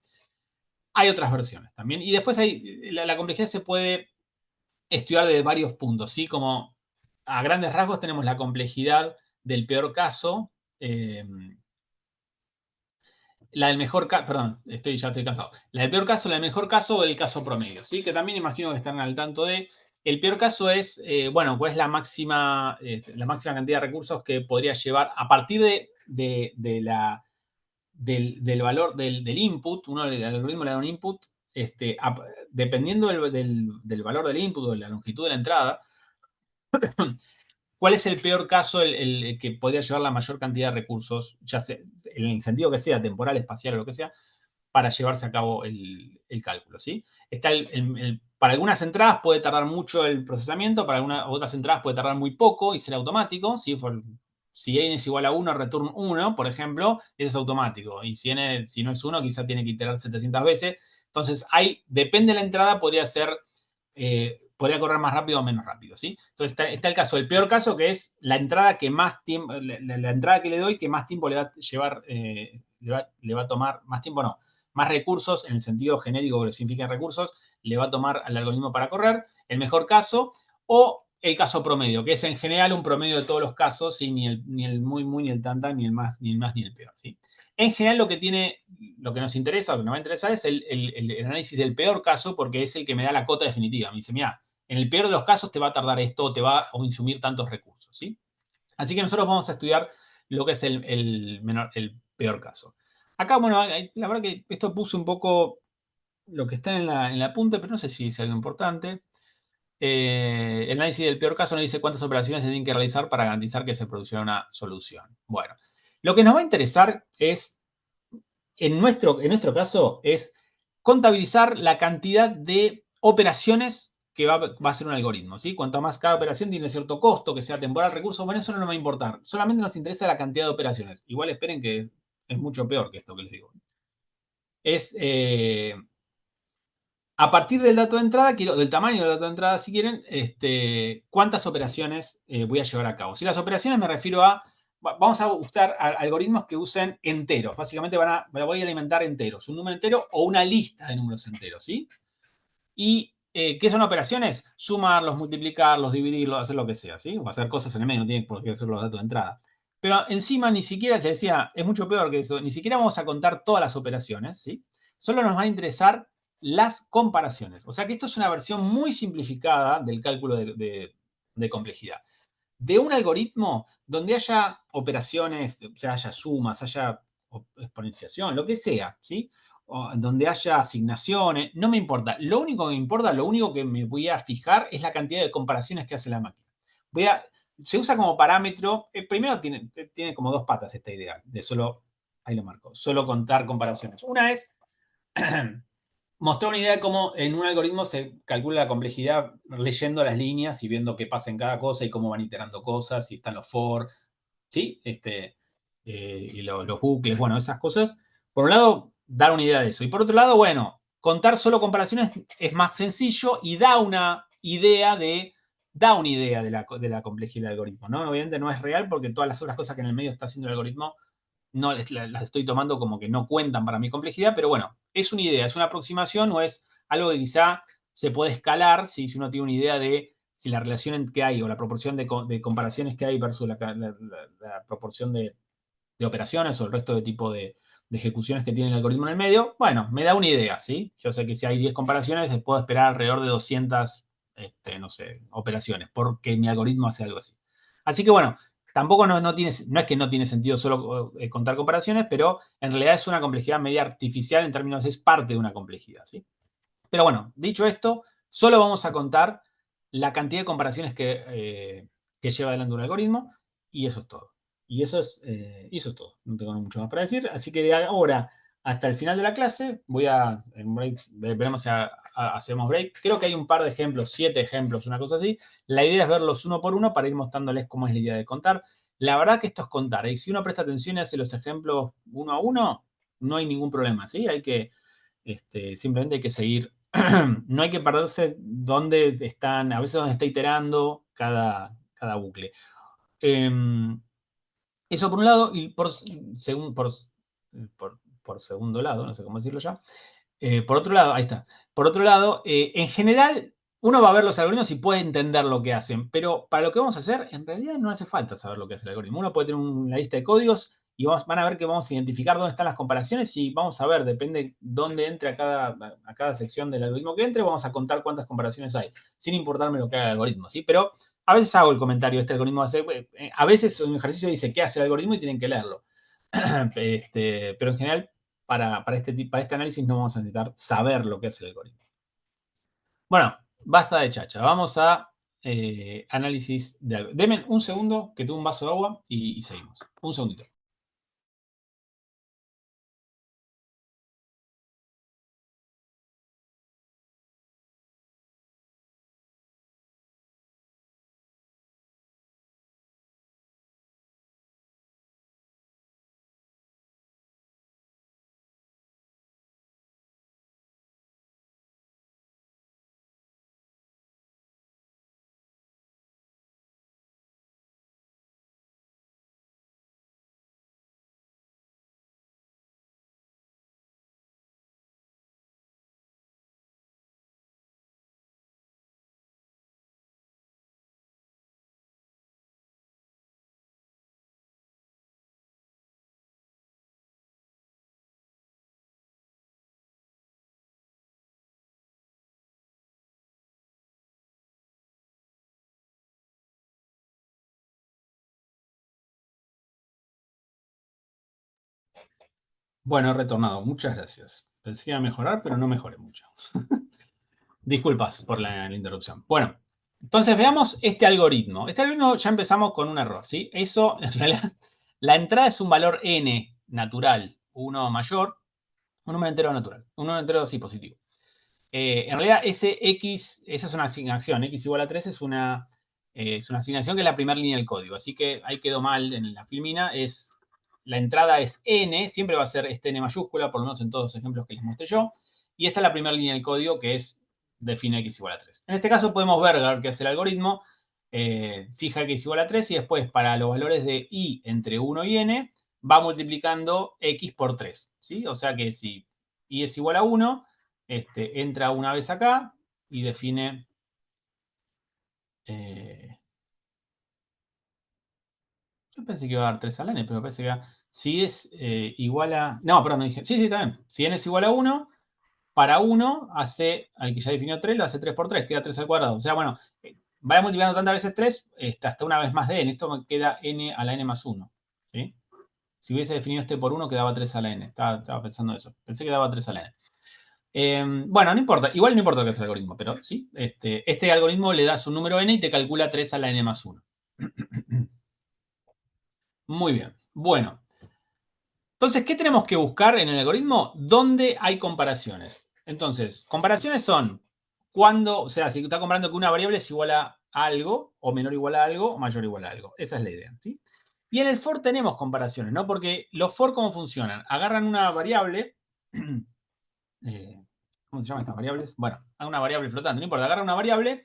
Hay otras versiones también. Y después la complejidad se puede estudiar desde varios puntos, ¿sí? Como a grandes rasgos tenemos la complejidad del peor caso, la del mejor caso, perdón, ya estoy cansado. La del peor caso, la del mejor caso o el caso promedio, ¿sí? Que también imagino que están al tanto de. El peor caso es, bueno, pues la máxima cantidad de recursos que podría llevar a partir del valor del input. El algoritmo le da un input, dependiendo del valor del input o de la longitud de la entrada. ¿Cuál es el peor caso, el que podría llevar la mayor cantidad de recursos, ya sea en el sentido que sea, temporal, espacial o lo que sea, para llevarse a cabo el cálculo, ¿sí? Para algunas entradas puede tardar mucho el procesamiento, para otras entradas puede tardar muy poco y ser automático, ¿sí? Si n es igual a 1, return 1, por ejemplo, ese es automático. Y si no es 1, quizá tiene que iterar 700 veces. Entonces, depende de la entrada, podría correr más rápido o menos rápido, ¿sí? Entonces está el caso, el peor caso, que es la entrada que más tiempo, la entrada que le doy, que más tiempo le va a llevar, le va a tomar, más tiempo no, más recursos, en el sentido genérico que significa recursos, le va a tomar al algoritmo para correr, el mejor caso, o el caso promedio, que es en general un promedio de todos los casos, ¿sí? Ni el muy, muy, ni el tanta, ni el más, ni el peor, ¿sí? En general, lo que nos interesa, lo que nos va a interesar es el análisis del peor caso, porque es el que me da la cota definitiva. Me dice, mira, en el peor de los casos te va a tardar esto, o te va a insumir tantos recursos, ¿sí? Así que nosotros vamos a estudiar lo que es el peor caso. Acá, bueno, la verdad que esto puse un poco lo que está en la punta, pero no sé si es algo importante. El análisis del peor caso nos dice cuántas operaciones se tienen que realizar para garantizar que se produciera una solución. Bueno, lo que nos va a interesar es, en nuestro caso, es contabilizar la cantidad de operaciones que va a ser un algoritmo, ¿sí? Cuanto más cada operación tiene cierto costo, que sea temporal, recursos, bueno, eso no nos va a importar. Solamente nos interesa la cantidad de operaciones. Igual esperen que es mucho peor que esto que les digo. Es a partir del dato de entrada, del tamaño del dato de entrada, si quieren, cuántas operaciones voy a llevar a cabo. Si las operaciones me refiero a, vamos a usar algoritmos que usen enteros. Básicamente me voy a alimentar enteros, un número entero o una lista de números enteros, ¿sí? ¿Y qué son operaciones? Sumarlos, multiplicarlos, dividirlos, hacer lo que sea, ¿sí? O hacer cosas en el medio, no tiene por qué ser los datos de entrada. Pero encima ni siquiera, les decía, es mucho peor que eso, ni siquiera vamos a contar todas las operaciones, ¿sí? Solo nos van a interesar las comparaciones. O sea que esto es una versión muy simplificada del cálculo de complejidad. De un algoritmo donde haya operaciones, o sea, haya sumas, haya exponenciación, lo que sea, ¿sí? O donde haya asignaciones, no me importa. Lo único que me importa, lo único que me voy a fijar es la cantidad de comparaciones que hace la máquina. Se usa como parámetro, primero tiene como dos patas esta idea, de solo, ahí lo marco, solo contar comparaciones. Una es mostrar una idea de cómo en un algoritmo se calcula la complejidad leyendo las líneas y viendo qué pasa en cada cosa y cómo van iterando cosas, y están los for, ¿sí? Y los bucles, bueno, esas cosas. Por un lado, dar una idea de eso. Y por otro lado, bueno, contar solo comparaciones es más sencillo y da una idea de la complejidad del algoritmo, ¿no? Obviamente no es real porque todas las otras cosas que en el medio está haciendo el algoritmo no las estoy tomando como que no cuentan para mi complejidad, pero bueno, es una idea, es una aproximación o es algo que quizá se puede escalar si uno tiene una idea de si la relación que hay o la proporción de comparaciones que hay versus la proporción de operaciones o el resto de tipo de ejecuciones que tiene el algoritmo en el medio, bueno, me da una idea, ¿sí? Yo sé que si hay 10 comparaciones, se puede esperar alrededor de 200, no sé, operaciones, porque mi algoritmo hace algo así. Así que bueno, tampoco no es que no tiene sentido solo contar comparaciones, pero en realidad es una complejidad media artificial en términos, es parte de una complejidad, ¿sí? Pero bueno, dicho esto, solo vamos a contar la cantidad de comparaciones que lleva adelante un algoritmo y eso es todo. Y eso es todo. No tengo mucho más para decir. Así que de ahora hasta el final de la clase, en break, veremos si hacemos break. Creo que hay un par de ejemplos, 7 ejemplos, una cosa así. La idea es verlos uno por uno para ir mostrándoles cómo es la idea de contar. La verdad que esto es contar. Y si uno presta atención y hace los ejemplos uno a uno, no hay ningún problema. ¿Sí? Simplemente hay que seguir. No hay que perderse dónde están, a veces dónde está iterando cada bucle. Eso por un lado, y por segundo lado, no sé cómo decirlo ya. Por otro lado, ahí está. Por otro lado, en general, uno va a ver los algoritmos y puede entender lo que hacen, pero para lo que vamos a hacer, en realidad no hace falta saber lo que hace el algoritmo. Uno puede tener una lista de códigos y van a ver que vamos a identificar dónde están las comparaciones y vamos a ver, depende dónde entre a cada sección del algoritmo que entre, vamos a contar cuántas comparaciones hay, sin importarme lo que haga el algoritmo, ¿sí? Pero a veces hago el comentario, este algoritmo hace, a veces un ejercicio dice qué hace el algoritmo y tienen que leerlo. Pero en general, para este análisis no vamos a necesitar saber lo que hace el algoritmo. Bueno, basta de chacha. Vamos a análisis de algo. Denme un segundo que tuve un vaso de agua y seguimos. Un segundito. Bueno, he retornado. Muchas gracias. Pensé que iba a mejorar, pero no mejoré mucho. Disculpas por la interrupción. Bueno, entonces veamos este algoritmo. Este algoritmo ya empezamos con un error, ¿sí? Eso, en realidad, la entrada es un valor n natural, 1 mayor, un número entero natural, un número entero sí positivo. En realidad, ese X, esa es una asignación. X igual a 3 es una asignación que es la primera línea del código. Así que ahí quedó mal en la filmina. La entrada es n, siempre va a ser este n mayúscula, por lo menos en todos los ejemplos que les mostré yo. Y esta es la primera línea del código que define x igual a 3. En este caso podemos ver qué hace el algoritmo. Fija x igual a 3 y después para los valores de i entre 1 y n va multiplicando x por 3. ¿Sí? O sea que si i es igual a 1, entra una vez acá y define... yo pensé que iba a dar 3 a la n, pero parece que si es igual a... No, perdón, no dije... Sí, está bien. Si n es igual a 1, para 1 hace, al que ya definió 3, lo hace 3 por 3, queda 3 al cuadrado. O sea, bueno, vaya multiplicando tantas veces 3, hasta una vez más de n. Esto me queda n a la n más 1. ¿Sí? Si hubiese definido por 1, quedaba 3 a la n. Estaba pensando eso. Pensé que daba 3 a la n. Bueno, no importa. Igual no importa lo que es el algoritmo, pero sí. Este algoritmo le das un número n y te calcula 3 a la n más 1. Muy bien. Bueno. Entonces, ¿qué tenemos que buscar en el algoritmo? ¿Dónde hay comparaciones? Entonces, comparaciones son cuando, o sea, si está comparando que una variable es igual a algo, o menor o igual a algo, o mayor o igual a algo. Esa es la idea. ¿Sí? Y en el for tenemos comparaciones, ¿no? Porque los for, ¿cómo funcionan? Agarran una variable. ¿Cómo se llaman estas variables? Bueno, una variable flotante, no importa. Agarran una variable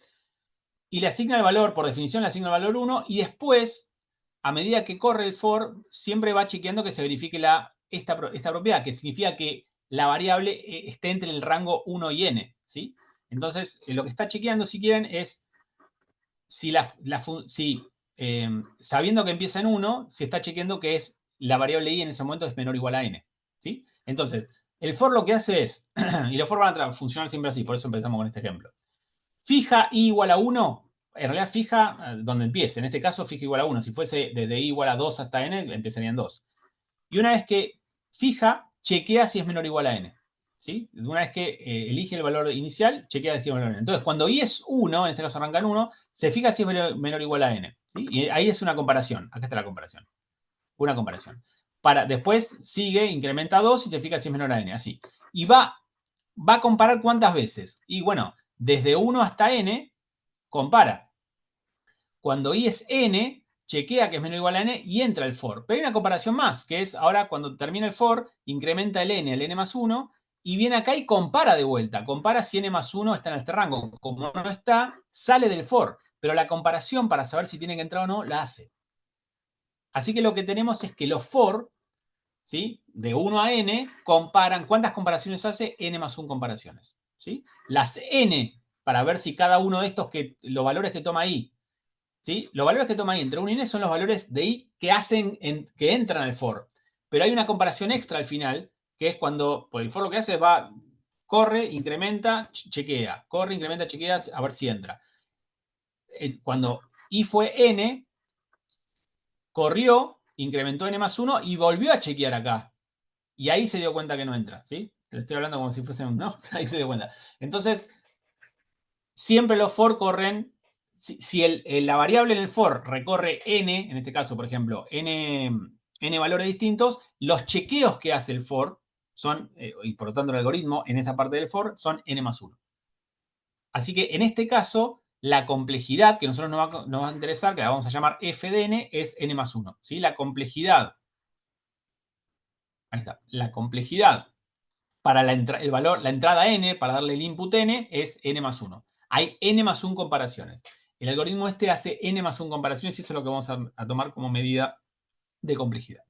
y le asigna el valor, por definición le asigna el valor 1, y después, a medida que corre el for, siempre va chequeando que se verifique esta propiedad, que significa que la variable esté entre el rango 1 y n. ¿Sí? Entonces, lo que está chequeando, si quieren, es si, sabiendo que empieza en 1, se está chequeando que la variable i en ese momento es menor o igual a n. ¿Sí? Entonces, el for lo que hace es, y los for van a funcionar siempre así, por eso empezamos con este ejemplo. Fija i igual a 1, en realidad fija donde empiece. En este caso, fija igual a 1. Si fuese desde i igual a 2 hasta n, empezarían 2. Y una vez que fija, chequea si es menor o igual a n. ¿Sí? Una vez que elige el valor inicial, chequea si es menor o igual a n. Entonces, cuando i es 1, en este caso arranca en 1, se fija si es menor o igual a n. ¿Sí? Y ahí es una comparación. Acá está la comparación. Una comparación. Después sigue, incrementa 2 y se fija si es menor a n. Así. Y va a comparar cuántas veces. Y bueno, desde 1 hasta n, compara. Cuando i es n, chequea que es menor o igual a n y entra el for. Pero hay una comparación más, que es ahora cuando termina el for, incrementa el n al n más 1 y viene acá y compara de vuelta. Compara si n más 1 está en este rango. Como no está, sale del for. Pero la comparación para saber si tiene que entrar o no, la hace. Así que lo que tenemos es que los for, ¿sí? De 1 a n, comparan. ¿Cuántas comparaciones hace? N más 1 comparaciones. ¿Sí? Las n, para ver si cada uno de estos, los valores que toma i, ¿sí? Los valores que toma i entre 1 y n son los valores de i que entran al for. Pero hay una comparación extra al final, que es cuando el for lo que hace es corre, incrementa, chequea. Corre, incrementa, chequea, a ver si entra. Cuando i fue n, corrió, incrementó n más 1 y volvió a chequear acá. Y ahí se dio cuenta que no entra, ¿sí? Te lo estoy hablando como si fuese un... No, ahí se dio cuenta. Entonces, siempre los for corren... Si la variable en el for recorre n, en este caso, por ejemplo, n valores distintos, los chequeos que hace el for son, y por lo tanto el algoritmo en esa parte del for, son n más 1. Así que en este caso, la complejidad que a nosotros nos va a interesar, que la vamos a llamar f de n, es n más 1. ¿Sí? La complejidad... Ahí está. La complejidad para la entrada n, para darle el input n, es n más 1. Hay n más 1 comparaciones. El algoritmo hace n más 1 comparaciones y eso es lo que vamos a tomar como medida de complejidad.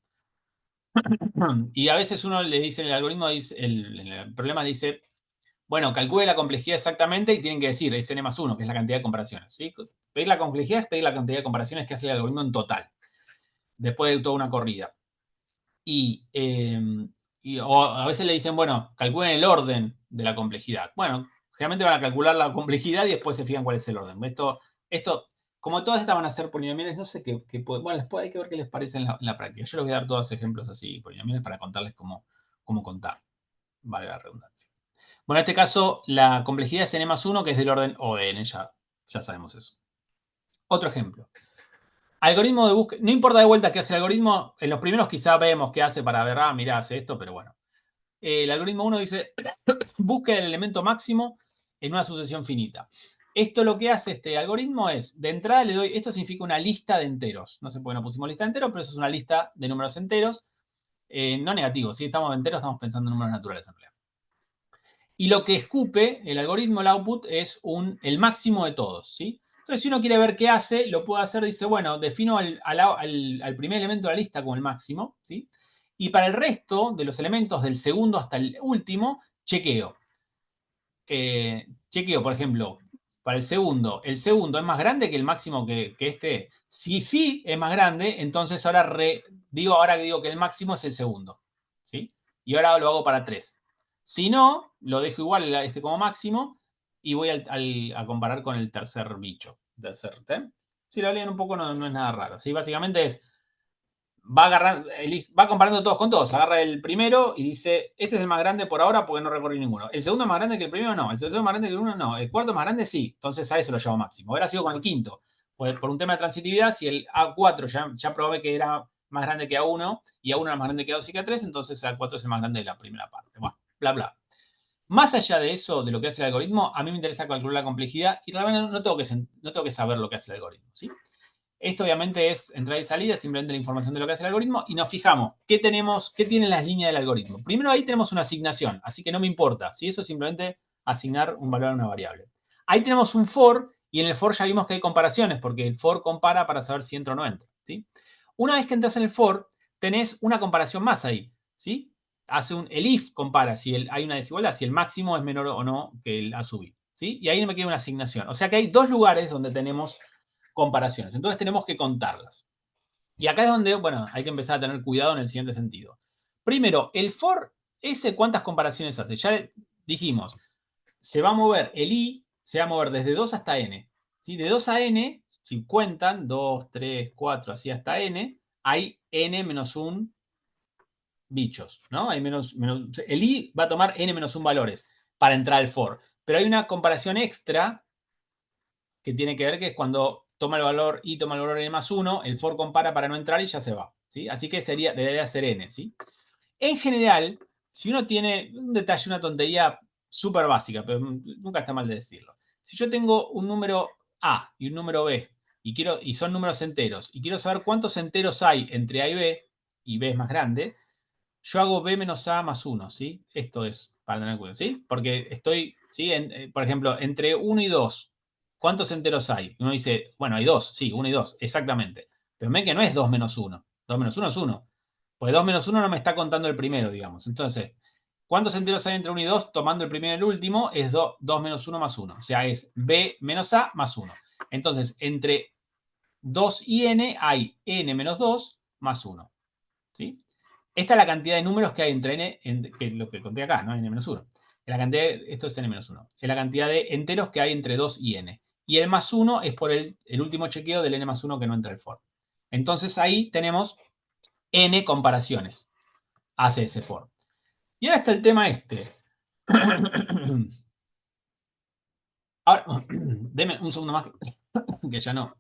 Y a veces uno le dice, el algoritmo dice, el problema dice, bueno, calcule la complejidad exactamente y tienen que decir, es n más 1, que es la cantidad de comparaciones. ¿Sí? Pedir la complejidad es pedir la cantidad de comparaciones que hace el algoritmo en total, después de toda una corrida. O a veces le dicen, bueno, calculen el orden de la complejidad. Bueno, generalmente van a calcular la complejidad y después se fijan cuál es el orden. Esto como todas estas van a ser polinomiales, no sé qué bueno, después hay que ver qué les parece en la práctica. Yo les voy a dar todos ejemplos así, polinomiales, para contarles cómo contar. Vale la redundancia. Bueno, en este caso, la complejidad es n más 1, que es del orden O de n, ya sabemos eso. Otro ejemplo. Algoritmo de búsqueda. No importa de vuelta qué hace el algoritmo. En los primeros quizá vemos qué hace para ver, mirá, hace esto, pero bueno. El algoritmo 1 dice, busca el elemento máximo en una sucesión finita. Esto lo que hace este algoritmo es, de entrada le doy, esto significa una lista de enteros. No sé por qué no pusimos lista de enteros, pero eso es una lista de números enteros. No negativos, si estamos enteros estamos pensando en números naturales en realidad. Y lo que escupe el algoritmo, el output, es el máximo de todos, ¿sí? Entonces, si uno quiere ver qué hace, lo puede hacer, dice, bueno, defino al primer elemento de la lista como el máximo, ¿sí? Y para el resto de los elementos, del segundo hasta el último, chequeo. Chequeo, por ejemplo, para el segundo es más grande que el máximo que este. Si sí es más grande, entonces ahora digo que el máximo es el segundo, ¿sí? Y ahora lo hago para 3. Si no, lo dejo igual como máximo y voy a comparar con el tercer bicho. Si lo leen un poco no es nada raro, ¿sí? Básicamente es va comparando todos con todos. Agarra el primero y dice, este es el más grande por ahora porque no recorrí ninguno. El segundo es más grande que el primero, no. El tercero es más grande que el uno, no. El cuarto es más grande, sí. Entonces a eso lo llamo máximo. Ahora sigo con el quinto. Por un tema de transitividad, si el A4 ya probé que era más grande que A1 y A1 era más grande que A2 y que A3, entonces A4 es el más grande de la primera parte. Bueno, bla, bla. Más allá de eso, de lo que hace el algoritmo, a mí me interesa calcular la complejidad y realmente no tengo que saber lo que hace el algoritmo, ¿sí? Esto obviamente es entrada y salida, simplemente la información de lo que hace el algoritmo y nos fijamos qué tienen las líneas del algoritmo. Primero ahí tenemos una asignación, así que no me importa, si eso es simplemente asignar un valor a una variable. Ahí tenemos un for y en el for ya vimos que hay comparaciones porque el for compara para saber si entra o no entra, ¿sí? Una vez que entras en el for, tenés una comparación más ahí, ¿sí? El if compara si hay una desigualdad, si el máximo es menor o no que el a sub i, ¿sí? Y ahí me queda una asignación. O sea que hay dos lugares donde tenemos comparaciones. Entonces tenemos que contarlas. Y acá es donde, bueno, hay que empezar a tener cuidado en el siguiente sentido. Primero, el for ese, ¿cuántas comparaciones hace? Ya dijimos, se va a mover el i, se va a mover desde 2 hasta n. ¿Sí? De 2 a n, si cuentan, 2, 3, 4, así hasta n, hay n menos 1 bichos, ¿no? El i va a tomar n menos 1 valores para entrar al for. Pero hay una comparación extra que tiene que ver que es cuando toma el valor i, toma el valor n más 1, el for compara para no entrar y ya se va, ¿sí? Así que debería ser n, ¿sí? En general, si uno tiene un detalle, una tontería súper básica, pero nunca está mal de decirlo. Si yo tengo un número a y un número b y son números enteros y quiero saber cuántos enteros hay entre a y b es más grande, yo hago b menos a más 1, ¿sí? Esto es para tener cuidado, ¿sí? Porque estoy, ¿sí? Por ejemplo, entre 1 y 2, ¿cuántos enteros hay? Uno dice, bueno, hay 2, sí, 1 y 2, exactamente. Pero ven que no es 2 menos 1. 2 menos 1 es 1. Pues 2 menos 1 no me está contando el primero, digamos. Entonces, ¿cuántos enteros hay entre 1 y 2? Tomando el primero y el último, es 2 menos 1 más 1. O sea, es b menos a más 1. Entonces, entre 2 y n hay n menos 2 más 1. ¿Sí? Esta es la cantidad de números que hay entre n, que es lo que conté acá, ¿no? n-1. Esto es n-1. Es la cantidad de enteros que hay entre 2 y n. Y el más 1 es por el último chequeo del n más 1 que no entra el for. Entonces ahí tenemos n comparaciones. Hace ese for. Y ahora está el tema este. Ahora, deme un segundo más, que ya no.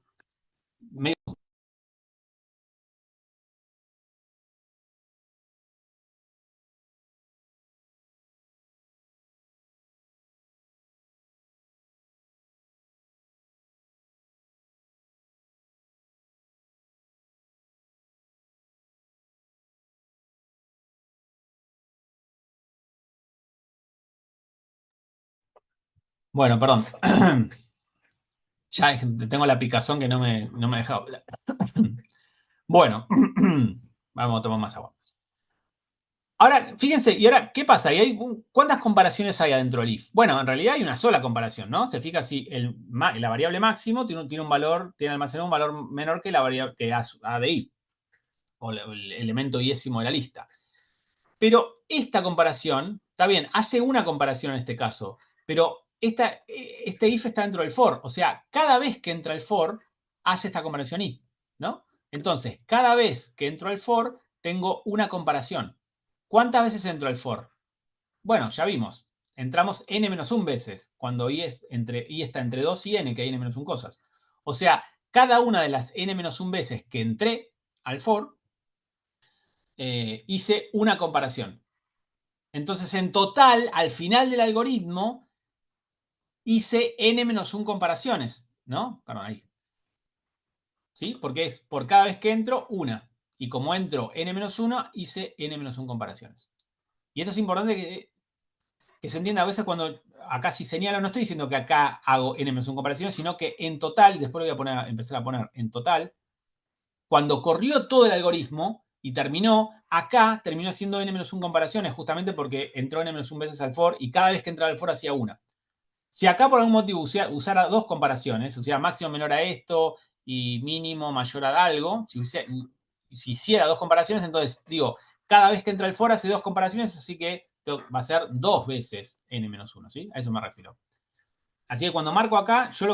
Bueno, perdón. Ya tengo la picazón que no me deja hablar. Bueno, vamos a tomar más agua. Ahora, fíjense, ¿y ahora qué pasa? ¿Cuántas comparaciones hay adentro del if? Bueno, en realidad hay una sola comparación, ¿no? Se fija si la variable máximo tiene almacenado un valor menor que la variable que a de i, o el elemento iésimo de la lista. Pero esta comparación, está bien, hace una comparación en este caso, pero este if está dentro del for, o sea, cada vez que entra el for, hace esta comparación i, ¿no? Entonces, cada vez que entro al for, tengo una comparación. ¿Cuántas veces entro al for? Bueno, ya vimos. Entramos n-1 veces, cuando i está entre 2 y n, que hay n-1 cosas. O sea, cada una de las n-1 veces que entré al for, hice una comparación. Entonces, en total, al final del algoritmo, hice n-1 comparaciones, ¿no? Perdón, ahí. ¿Sí? Porque es por cada vez que entro, una. Y como entro n-1, hice n-1 comparaciones. Y esto es importante que se entienda a veces cuando acá si señalo, no estoy diciendo que acá hago n-1 comparaciones, sino que en total, después lo voy a empezar a poner en total, cuando corrió todo el algoritmo y terminó, acá terminó haciendo n-1 comparaciones, justamente porque entró n-1 veces al for y cada vez que entraba al for hacía una. Si acá por algún motivo usara dos comparaciones, o sea, máximo menor a esto y mínimo mayor a algo, si hiciera dos comparaciones, entonces digo, cada vez que entra el for hace dos comparaciones, así que va a ser dos veces n-1, ¿sí? A eso me refiero. Así que cuando marco acá, yo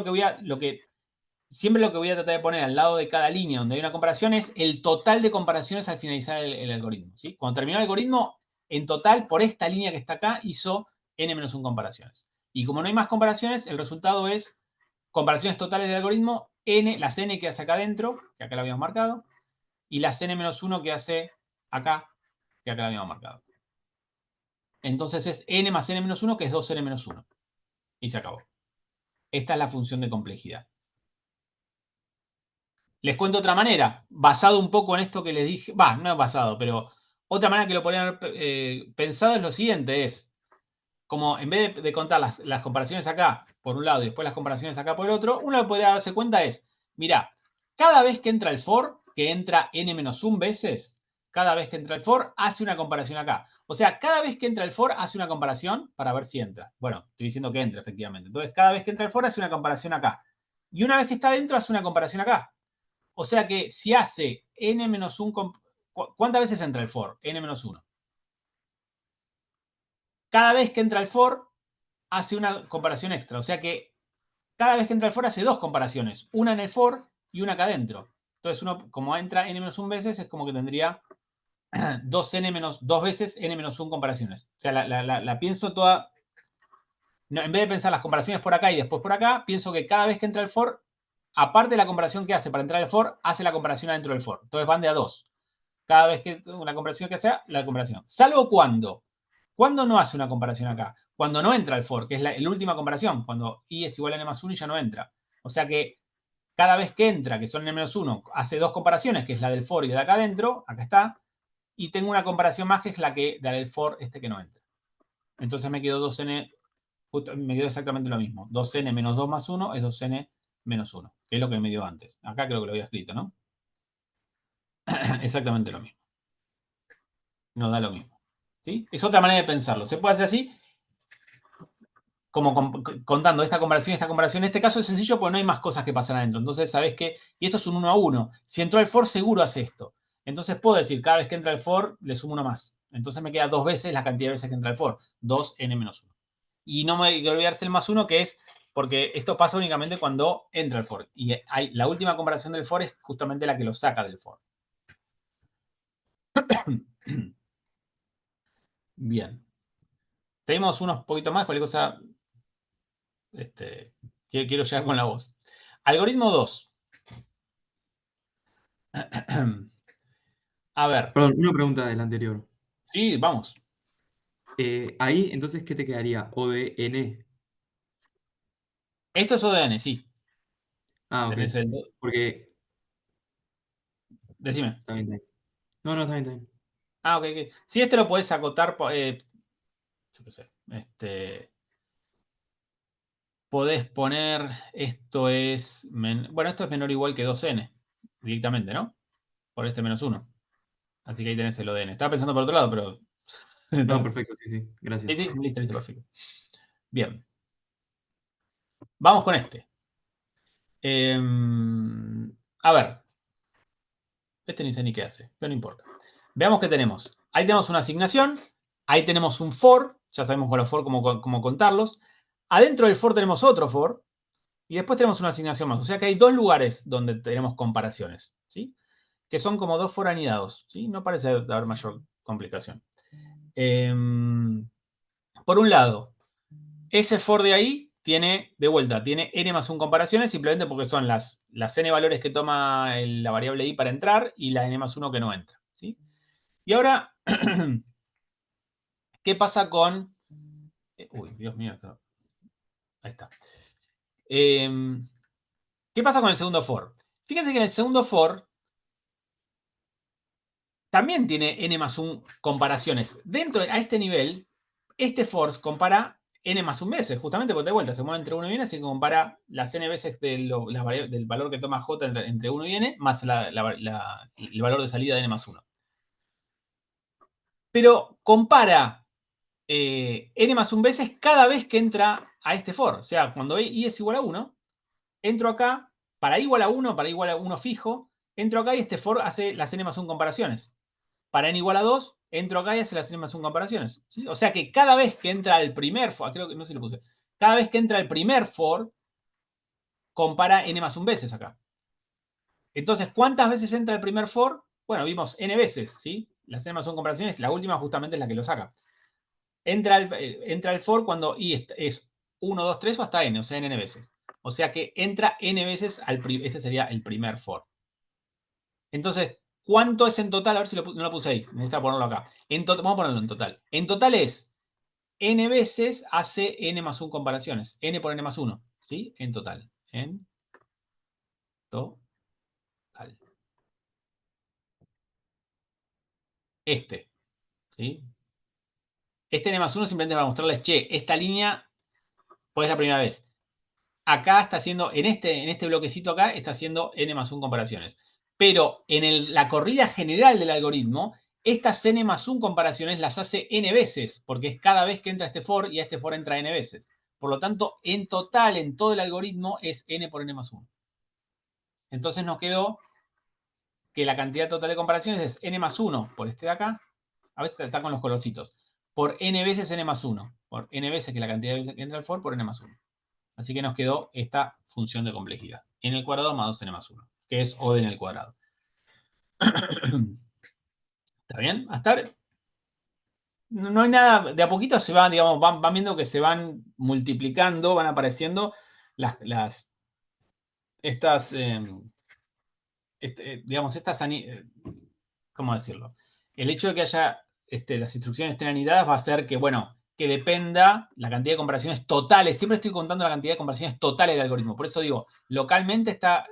siempre lo que voy a tratar de poner al lado de cada línea donde hay una comparación es el total de comparaciones al finalizar el algoritmo, ¿sí? Cuando terminó el algoritmo, en total, por esta línea que está acá, hizo n-1 comparaciones. Y como no hay más comparaciones, el resultado es comparaciones totales del algoritmo, las n que hace acá adentro, que acá lo habíamos marcado, y las n-1 que hace acá, que acá lo habíamos marcado. Entonces es n más n-1, que es 2n-1. Y se acabó. Esta es la función de complejidad. Les cuento otra manera, basado un poco en esto que les dije, no es basado, pero otra manera que lo podrían haber pensado es lo siguiente, es como en vez de contar las comparaciones acá por un lado y después las comparaciones acá por el otro, uno lo que podría darse cuenta es, mira, cada vez que entra el for, que entra n-1 veces, cada vez que entra el for, hace una comparación acá. O sea, cada vez que entra el for, hace una comparación para ver si entra. Bueno, estoy diciendo que entra, efectivamente. Entonces, cada vez que entra el for, hace una comparación acá. Y una vez que está adentro, hace una comparación acá. O sea que si hace n-1, ¿cuántas veces entra el for? n-1. Cada vez que entra el for, hace una comparación extra. O sea que cada vez que entra el for, hace dos comparaciones. Una en el for y una acá adentro. Entonces, uno, como entra n-1 veces, es como que tendría dos veces n-1 comparaciones. O sea, la pienso toda. No, en vez de pensar las comparaciones por acá y después por acá, pienso que cada vez que entra el for, aparte de la comparación que hace para entrar al for, hace la comparación adentro del for. Entonces van de a dos. Cada vez que una comparación que sea, la comparación. Salvo cuando. ¿Cuándo no hace una comparación acá? Cuando no entra el for, que es la última comparación, cuando i es igual a n más 1 y ya no entra. O sea que cada vez que entra, que son n menos 1, hace dos comparaciones, que es la del for y la de acá adentro, acá está, y tengo una comparación más que es la del for este que no entra. Entonces me quedó 2n, me quedó exactamente lo mismo. 2n menos 2 más 1 es 2n menos 1, que es lo que me dio antes. Acá creo que lo había escrito, ¿no? Exactamente lo mismo. Nos da lo mismo. ¿Sí? Es otra manera de pensarlo. Se puede hacer así, como contando esta comparación, esta comparación. En este caso es sencillo porque no hay más cosas que pasan adentro. Entonces, ¿sabes qué? Y esto es un 1 a 1. Si entró el for, seguro hace esto. Entonces puedo decir, cada vez que entra el for, le sumo uno más. Entonces me queda dos veces la cantidad de veces que entra el for. 2n menos 1. Y no me hay que olvidarse el más 1, que es porque esto pasa únicamente cuando entra el for. Y la última comparación del for es justamente la que lo saca del for. Bien. Tenemos unos poquitos más, cualquier cosa. Quiero llegar con la voz. Algoritmo 2. A ver. Perdón, una pregunta del anterior. Sí, vamos. Ahí, entonces, ¿qué te quedaría? ¿O de n? Esto es ODN, sí. Ah, ok. Tenés el. Porque. Decime. Está bien, está bien. No, no, está bien, está bien. Ah, ok, ok. Sí, este lo podés acotar. Yo qué sé. Podés poner. Esto es. Bueno, esto es menor o igual que 2n. Directamente, ¿no? Por este menos 1. Así que ahí tenés el ODN. Estaba pensando por otro lado, pero. No, perfecto, sí, sí. Sí, Gracias. sí, listo, listo, perfecto. Bien. Vamos con este. A ver. Este ni sé ni qué hace, pero no importa. Veamos qué tenemos. Ahí tenemos una asignación. Ahí tenemos un for. Ya sabemos con los for cómo contarlos. Adentro del for tenemos otro for. Y después tenemos una asignación más. O sea que hay dos lugares donde tenemos comparaciones. ¿Sí? Que son como dos for anidados. ¿Sí? No parece haber mayor complicación. Por un lado, ese for de ahí tiene, de vuelta, tiene n más 1 comparaciones simplemente porque son las n valores que toma la variable i para entrar y la n más 1 que no entra. ¿Sí? Y ahora, ¿qué pasa con. Uy, Dios mío, esto. Ahí está. ¿Qué pasa con el segundo for? Fíjense que en el segundo for también tiene n+1 comparaciones. Dentro, a este nivel, este for compara n+1 veces, justamente porque de vuelta se mueve entre 1 y n, así que compara las n veces del valor que toma j entre 1 y n, más el valor de salida de n+1. Pero compara n+1 veces cada vez que entra a este for. O sea, cuando i es igual a 1, entro acá, para i igual a 1, para i igual a 1 fijo, entro acá y este for hace las n+1 comparaciones. Para n igual a 2, entro acá y hace las n+1 comparaciones. ¿Sí? O sea que cada vez que entra el primer for, creo que no sé si lo puse, cada vez que entra el primer for, compara n+1 veces acá. Entonces, ¿cuántas veces entra el primer for? Bueno, vimos n veces, ¿sí? Las n+1 comparaciones, la última justamente es la que lo saca. Entra el for cuando i es 1, 2, 3 o hasta n, o sea, n veces. O sea que entra n veces ese sería el primer for. Entonces, ¿cuánto es en total? A ver si no lo puse ahí. Me gusta ponerlo acá. Vamos a ponerlo en total. En total es n veces hace n+1 comparaciones. N por n+1. ¿Sí? En total. En total. ¿Sí? Este n+1 simplemente para mostrarles, che, esta línea, pues es la primera vez. Acá está haciendo, en este bloquecito acá, está haciendo n+1 comparaciones. Pero en la corrida general del algoritmo, estas n+1 comparaciones las hace n veces, porque es cada vez que entra este for y a este for entra n veces. Por lo tanto, en total, en todo el algoritmo, es n por n+1. Entonces nos quedó que la cantidad total de comparaciones es n+1 por este de acá, a veces está con los colorcitos, por n veces n+1, por n veces que la cantidad de veces que entra el for por n+1. Así que nos quedó esta función de complejidad. N al cuadrado más 2n+1, que es O de n al cuadrado. ¿Está bien? Hasta ahora no hay nada, de a poquito se van, digamos, van viendo que se van multiplicando, van apareciendo estas, digamos, ¿cómo decirlo? El hecho de que haya las instrucciones estén anidadas va a hacer que, bueno, que dependa la cantidad de comparaciones totales. Siempre estoy contando la cantidad de comparaciones totales del algoritmo. Por eso digo, localmente está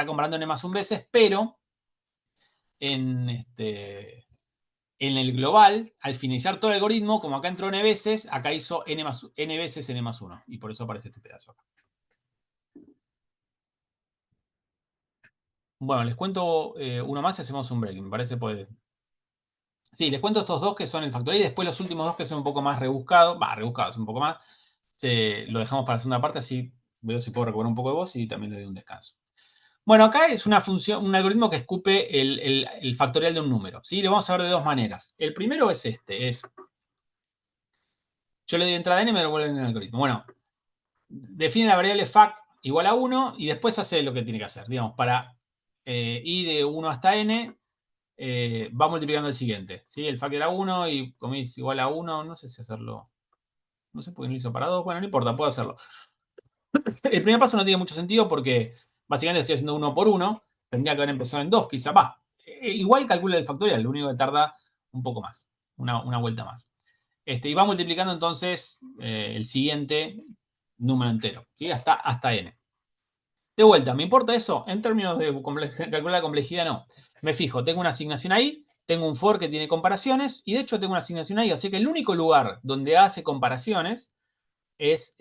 comparando n+1 veces, pero en el global, al finalizar todo el algoritmo, como acá entró n veces, acá hizo n veces n+1. Y por eso aparece este pedazo acá. Bueno, les cuento uno más y hacemos un break. Me parece puede. Sí, les cuento estos dos que son el factorial y después los últimos dos que son un poco más rebuscados. Rebuscados un poco más. Lo dejamos para la segunda parte, así veo si puedo recuperar un poco de voz y también le doy un descanso. Bueno, acá es una función, un algoritmo que escupe el factorial de un número. ¿Sí? Lo vamos a ver de dos maneras. El primero es yo le doy entrada n y me lo vuelven en el algoritmo. Bueno, define la variable fact igual a 1 y después hace lo que tiene que hacer. Digamos, para i de 1 hasta n, va multiplicando el siguiente. ¿Sí? El fact era 1 y como es igual a 1, no sé si hacerlo. No sé por qué no lo hizo para 2. Bueno, no importa, puedo hacerlo. El primer paso no tiene mucho sentido porque básicamente estoy haciendo 1 por 1. Tendría que haber empezado en 2, quizá. Igual calcula el factorial, lo único que tarda un poco más, una vuelta más. Y va multiplicando entonces el siguiente número entero, ¿sí? hasta n. De vuelta, ¿me importa eso? En términos de calcular la complejidad, no. Me fijo, tengo una asignación ahí, tengo un for que tiene comparaciones, y de hecho tengo una asignación ahí, así que el único lugar donde hace comparaciones es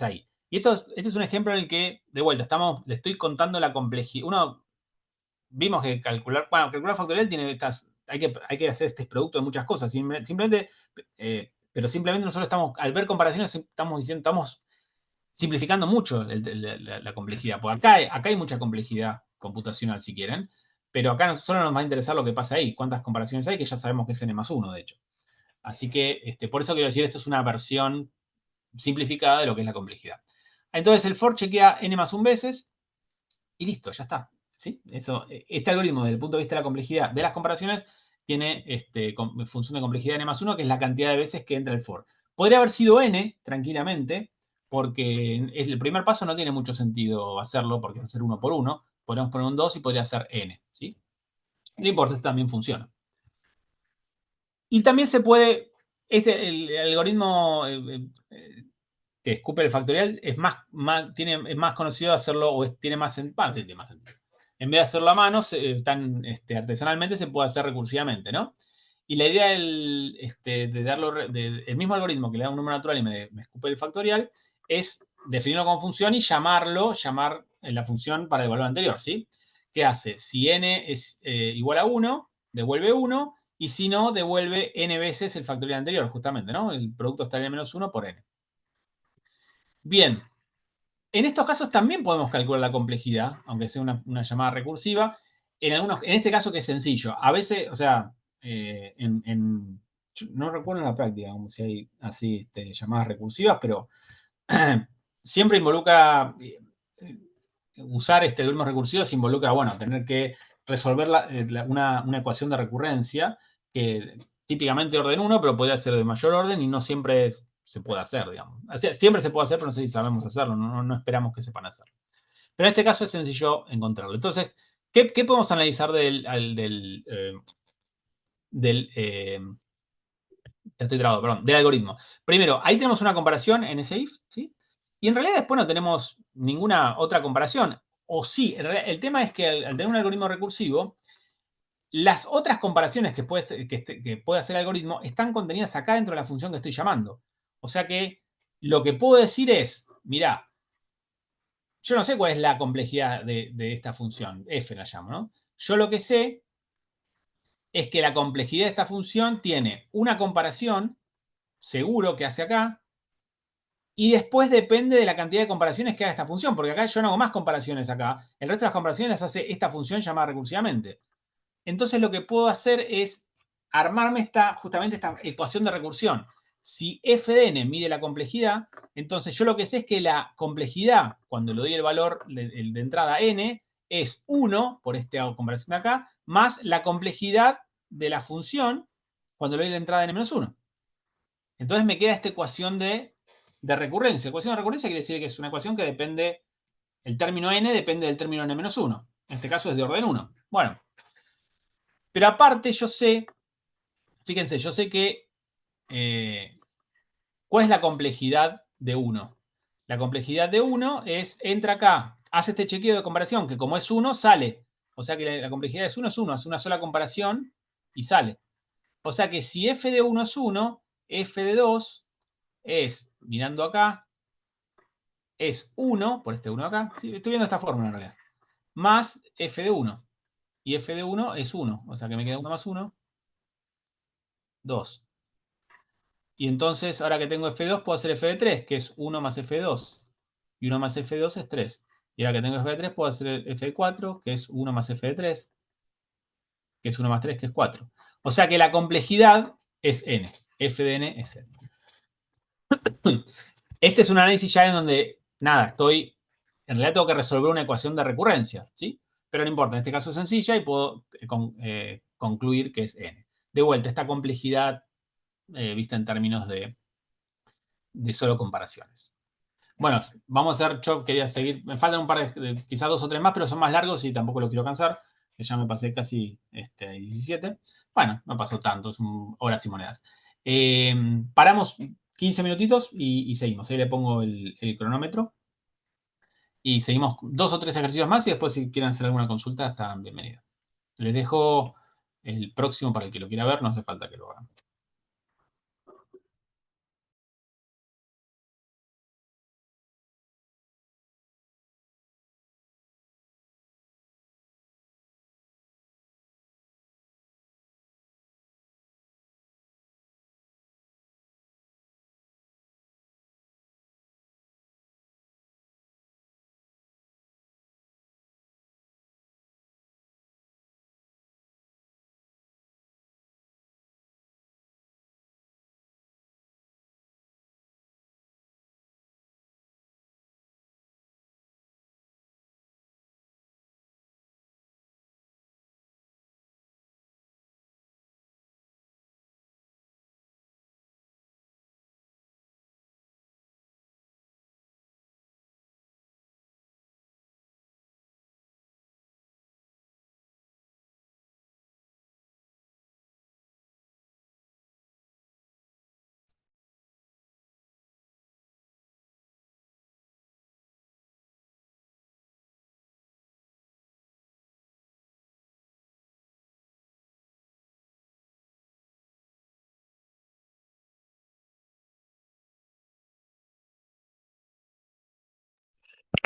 ahí. Y este es un ejemplo en el que, de vuelta, le estoy contando la complejidad. Vimos que calcular factorial tiene hay que hacer este producto de muchas cosas. Pero simplemente nosotros estamos, al ver comparaciones, estamos simplificando mucho la complejidad. Porque acá hay mucha complejidad computacional, si quieren, pero acá solo nos va a interesar lo que pasa ahí, cuántas comparaciones hay, que ya sabemos que es n+1, de hecho. Así que, por eso quiero decir, esto es una versión simplificada de lo que es la complejidad. Entonces, el for chequea n+1 veces y listo, ya está. ¿Sí? Este algoritmo, desde el punto de vista de la complejidad de las comparaciones, tiene función de complejidad n+1, que es la cantidad de veces que entra el for. Podría haber sido n, tranquilamente, porque el primer paso no tiene mucho sentido hacerlo, porque es hacer 1 por 1. Podríamos poner un 2 y podría ser n. ¿Sí? No importa, esto también funciona. Y también se puede, el algoritmo que escupe el factorial, es es más conocido hacerlo, o tiene más sentido. Sí, tiene más sentido. En vez de hacerlo a mano, tan artesanalmente, se puede hacer recursivamente, ¿no? Y la idea de darlo, el mismo algoritmo que le da un número natural y me escupe el factorial, es definirlo con función y llamar en la función para el valor anterior, ¿sí? ¿Qué hace? Si n es igual a 1, devuelve 1, y si no, devuelve n veces el factorial anterior, justamente, ¿no? El producto está en el menos 1 por n. Bien, en estos casos también podemos calcular la complejidad, aunque sea una llamada recursiva. En este caso que es sencillo. A veces, o sea, no recuerdo en la práctica como si hay así llamadas recursivas, pero siempre involucra usar algoritmos recursivos involucra, bueno, tener que resolver una ecuación de recurrencia que típicamente orden 1, pero podría ser de mayor orden y no siempre se puede hacer, digamos. O sea, siempre se puede hacer, pero no sé si sabemos hacerlo, no esperamos que sepan hacerlo. Pero en este caso es sencillo encontrarlo. Entonces, ¿qué podemos analizar del algoritmo? Primero, ahí tenemos una comparación en ese if, ¿sí? Y en realidad después no tenemos ninguna otra comparación. O sí, el tema es que al tener un algoritmo recursivo, las otras comparaciones que puede hacer el algoritmo están contenidas acá dentro de la función que estoy llamando. O sea que lo que puedo decir es, mirá, yo no sé cuál es la complejidad de esta función, f la llamo, ¿no? Yo lo que sé es que la complejidad de esta función tiene una comparación, seguro que hace acá, y después depende de la cantidad de comparaciones que haga esta función, porque acá yo no hago más comparaciones acá. El resto de las comparaciones las hace esta función llamada recursivamente. Entonces lo que puedo hacer es armarme justamente esta ecuación de recursión. Si f de n mide la complejidad, entonces yo lo que sé es que la complejidad, cuando le doy el valor de entrada n, es 1, por esta comparación de acá, más la complejidad de la función cuando le doy la entrada n-1. Entonces me queda esta ecuación de recurrencia. Ecuación de recurrencia quiere decir que es una ecuación que depende, el término n depende del término n-1. En este caso es de orden 1. Bueno, pero aparte yo sé, fíjense, yo sé que, ¿cuál es la complejidad de 1? La complejidad de 1 entra acá, hace este chequeo de comparación, que como es 1, sale. O sea que la complejidad es 1, hace una sola comparación y sale. O sea que si f de 1 es 1, f de 2 es, mirando acá, es 1, por este 1 acá, ¿sí? Estoy viendo esta fórmula en realidad, más f de 1. Y f de 1 es 1, o sea que me queda 1 más 1, 2. Y entonces, ahora que tengo f2, puedo hacer f de 3, que es 1 más f de 2. Y 1 más f de 2 es 3. Y ahora que tengo f de 3, puedo hacer f de 4, que es 1 más f de 3, que es 1 más 3, que es 4. O sea que la complejidad es n. F de n es n. Este es un análisis ya en donde, nada, en realidad tengo que resolver una ecuación de recurrencia, ¿sí? Pero no importa, en este caso es sencilla y puedo concluir que es n. De vuelta, esta complejidad vista en términos de solo comparaciones. Bueno, vamos a hacer, yo quería seguir, me faltan un par quizás 2 o 3 más, pero son más largos y tampoco los quiero cansar, que ya me pasé casi 17. Bueno, no pasó tanto, son horas y monedas. Paramos 15 minutitos y seguimos. Ahí le pongo el cronómetro. Y seguimos 2 o 3 ejercicios más y después si quieren hacer alguna consulta, están bienvenidos. Les dejo el próximo para el que lo quiera ver, no hace falta que lo hagan.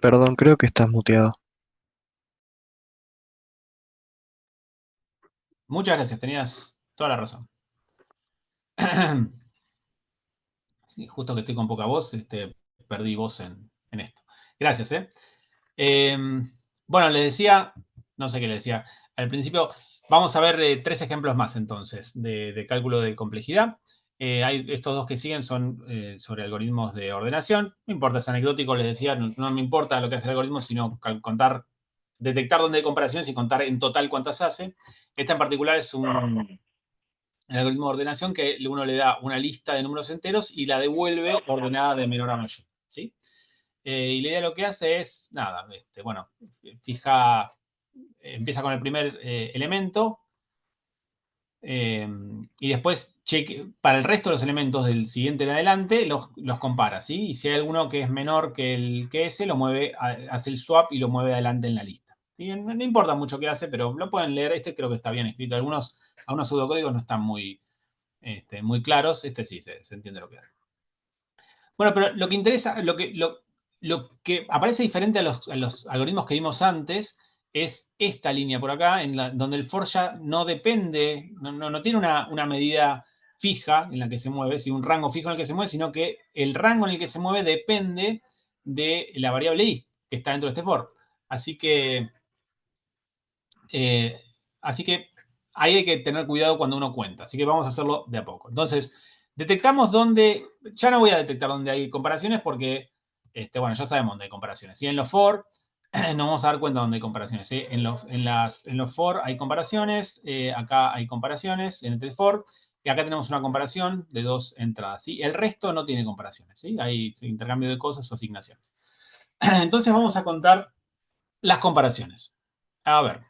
Perdón, creo que estás muteado. Muchas gracias, tenías toda la razón. Sí, justo que estoy con poca voz, perdí voz en esto. Gracias, bueno, les decía, no sé qué les decía. Al principio, vamos a ver 3 ejemplos más entonces de cálculo de complejidad. Hay estos 2 que siguen son sobre algoritmos de ordenación. No importa, es anecdótico, les decía, no me importa lo que hace el algoritmo, sino contar, detectar dónde hay comparaciones y contar en total cuántas hace. Esta en particular es un algoritmo de ordenación que uno le da una lista de números enteros y la devuelve ordenada de menor a mayor, ¿sí? Y la idea lo que hace es, nada, bueno, fija, empieza con el primer elemento y después para el resto de los elementos del siguiente en adelante los compara, ¿sí? Y si hay alguno que es menor que ese, lo mueve, hace el swap y lo mueve adelante en la lista. Y no importa mucho qué hace, pero lo pueden leer. Creo que está bien escrito. Algunos pseudocódigos no están muy claros. Sí, se entiende lo que hace. Bueno, pero lo que interesa, lo que aparece diferente a los algoritmos que vimos antes es esta línea por acá, donde el for ya no depende, no tiene una medida fija en la que se mueve, un rango fijo en el que se mueve, sino que el rango en el que se mueve depende de la variable i que está dentro de este for. Así que ahí hay que tener cuidado cuando uno cuenta. Así que vamos a hacerlo de a poco. Entonces, detectamos dónde, ya no voy a detectar dónde hay comparaciones porque, bueno, ya sabemos dónde hay comparaciones. ¿Sí? En los for nos vamos a dar cuenta dónde hay comparaciones. ¿Sí? En los for hay comparaciones, acá hay comparaciones entre el for, y acá tenemos una comparación de 2 entradas. ¿Sí? El resto no tiene comparaciones. ¿Sí? Hay intercambio de cosas o asignaciones. Entonces vamos a contar las comparaciones. A ver.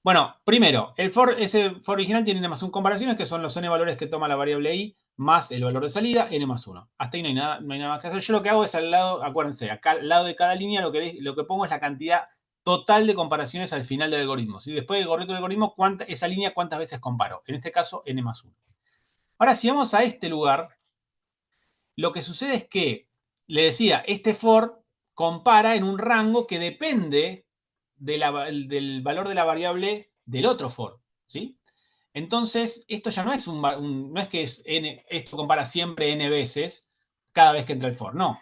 Bueno, primero, ese for original tiene n más 1 comparaciones, que son los n valores que toma la variable i más el valor de salida, n más 1. Hasta ahí no hay nada más que hacer. Yo lo que hago es al lado, acuérdense, acá al lado de cada línea lo que pongo es la cantidad total de comparaciones al final del algoritmo. ¿Sí? Después del correcto del algoritmo, esa línea cuántas veces comparo. En este caso, n más 1. Ahora, si vamos a este lugar, lo que sucede es que, le decía, este for compara en un rango que depende del valor de la variable del otro for, ¿sí? Entonces, esto ya no es no es que esto compara siempre n veces cada vez que entra el for, no.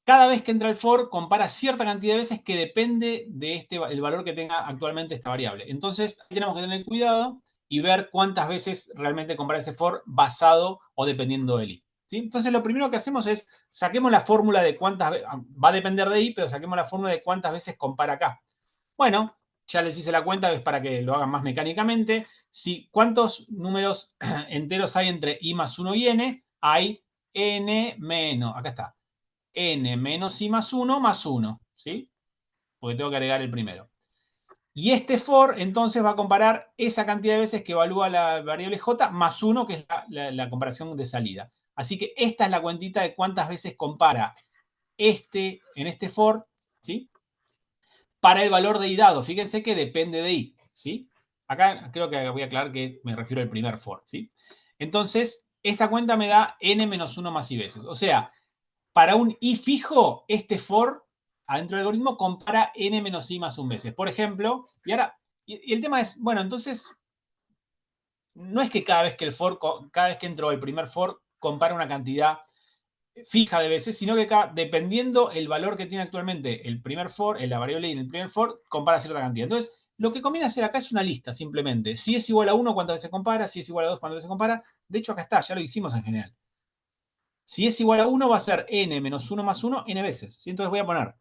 Cada vez que entra el for, compara cierta cantidad de veces que depende de el valor que tenga actualmente esta variable. Entonces, tenemos que tener cuidado y ver cuántas veces realmente compara ese for basado o dependiendo del i. ¿Sí? Entonces, lo primero que hacemos es, saquemos la fórmula de cuántas veces, va a depender de i, pero saquemos la fórmula de cuántas veces compara acá. Bueno, ya les hice la cuenta, es para que lo hagan más mecánicamente. ¿Cuántos números enteros hay entre i más 1 y n? Hay n menos, acá está, n menos i más 1, ¿sí? Porque tengo que agregar el primero. Y este for, entonces, va a comparar esa cantidad de veces que evalúa la variable j más 1, que es la comparación de salida. Así que esta es la cuentita de cuántas veces compara en este for, ¿sí? Para el valor de i dado. Fíjense que depende de i, ¿sí? Acá creo que voy a aclarar que me refiero al primer for, ¿sí? Entonces, esta cuenta me da n menos 1 más i veces. O sea, para un i fijo, este for adentro del algoritmo compara n menos i más 1 veces. Por ejemplo, y el tema es, bueno, entonces, no es que cada vez que entro el primer for, compara una cantidad fija de veces, sino que dependiendo el valor que tiene actualmente el primer for, la variable y en el primer for, compara cierta cantidad. Entonces, lo que conviene hacer acá es una lista, simplemente. Si es igual a 1, ¿cuántas veces compara? Si es igual a 2, ¿cuántas veces compara? De hecho, acá está, ya lo hicimos en general. Si es igual a 1, va a ser n menos 1 más 1 n veces. ¿Sí? Entonces voy a poner,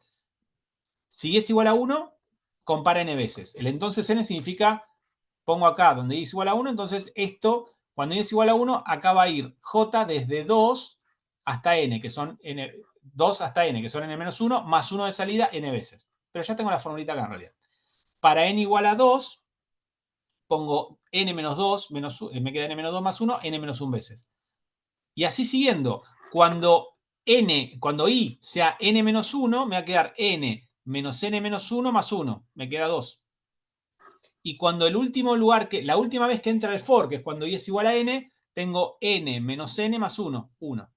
si es igual a 1, compara n veces. El entonces n significa, pongo acá donde i es igual a 1, entonces esto, cuando i es igual a 1, acá va a ir j desde 2 hasta n, que son 2 hasta n, que son n menos 1, más 1 de salida n veces. Pero ya tengo la formulita acá en realidad. Para n igual a 2, pongo n menos 2, me queda n menos 2 más 1, n menos 1 veces. Y así siguiendo, cuando i sea n menos 1, me va a quedar n menos n menos 1 más 1, me queda 2. Y cuando la última vez que entra el for, que es cuando i es igual a n, tengo n menos n más 1, 1.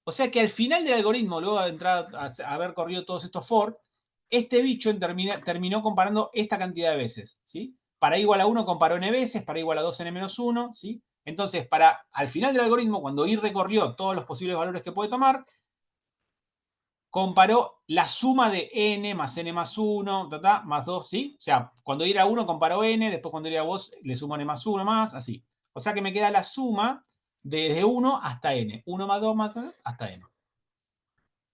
O sea que al final del algoritmo, luego de entrar a haber corrido todos estos for, este bicho terminó comparando esta cantidad de veces, ¿sí? Para i igual a 1 comparó n veces, para i igual a 2 n menos 1, ¿sí? Entonces, al final del algoritmo, cuando i recorrió todos los posibles valores que puede tomar, comparó la suma de n más 1, más 2, ¿sí? O sea, cuando i era 1 comparó n, después cuando i era 2 le sumo n más 1 más, así. O sea que me queda la suma desde 1 hasta n. 1 más 2 más 2 hasta n.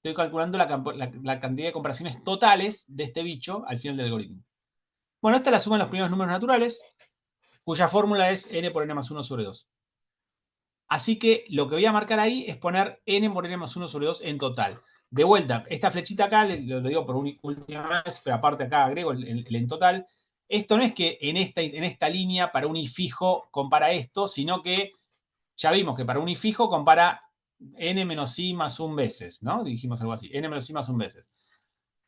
Estoy calculando la cantidad de comparaciones totales de este bicho al final del algoritmo. Bueno, esta es la suma de los primeros números naturales, cuya fórmula es n por n más 1 sobre 2. Así que lo que voy a marcar ahí es poner n por n más 1 sobre 2 en total. De vuelta, esta flechita acá, lo digo por última vez, pero aparte acá agrego el en total. Esto no es que en esta línea para un i fijo compara esto, sino que ya vimos que para un i fijo compara n menos i más 1 veces, ¿no? Dijimos algo así, n menos i más 1 veces.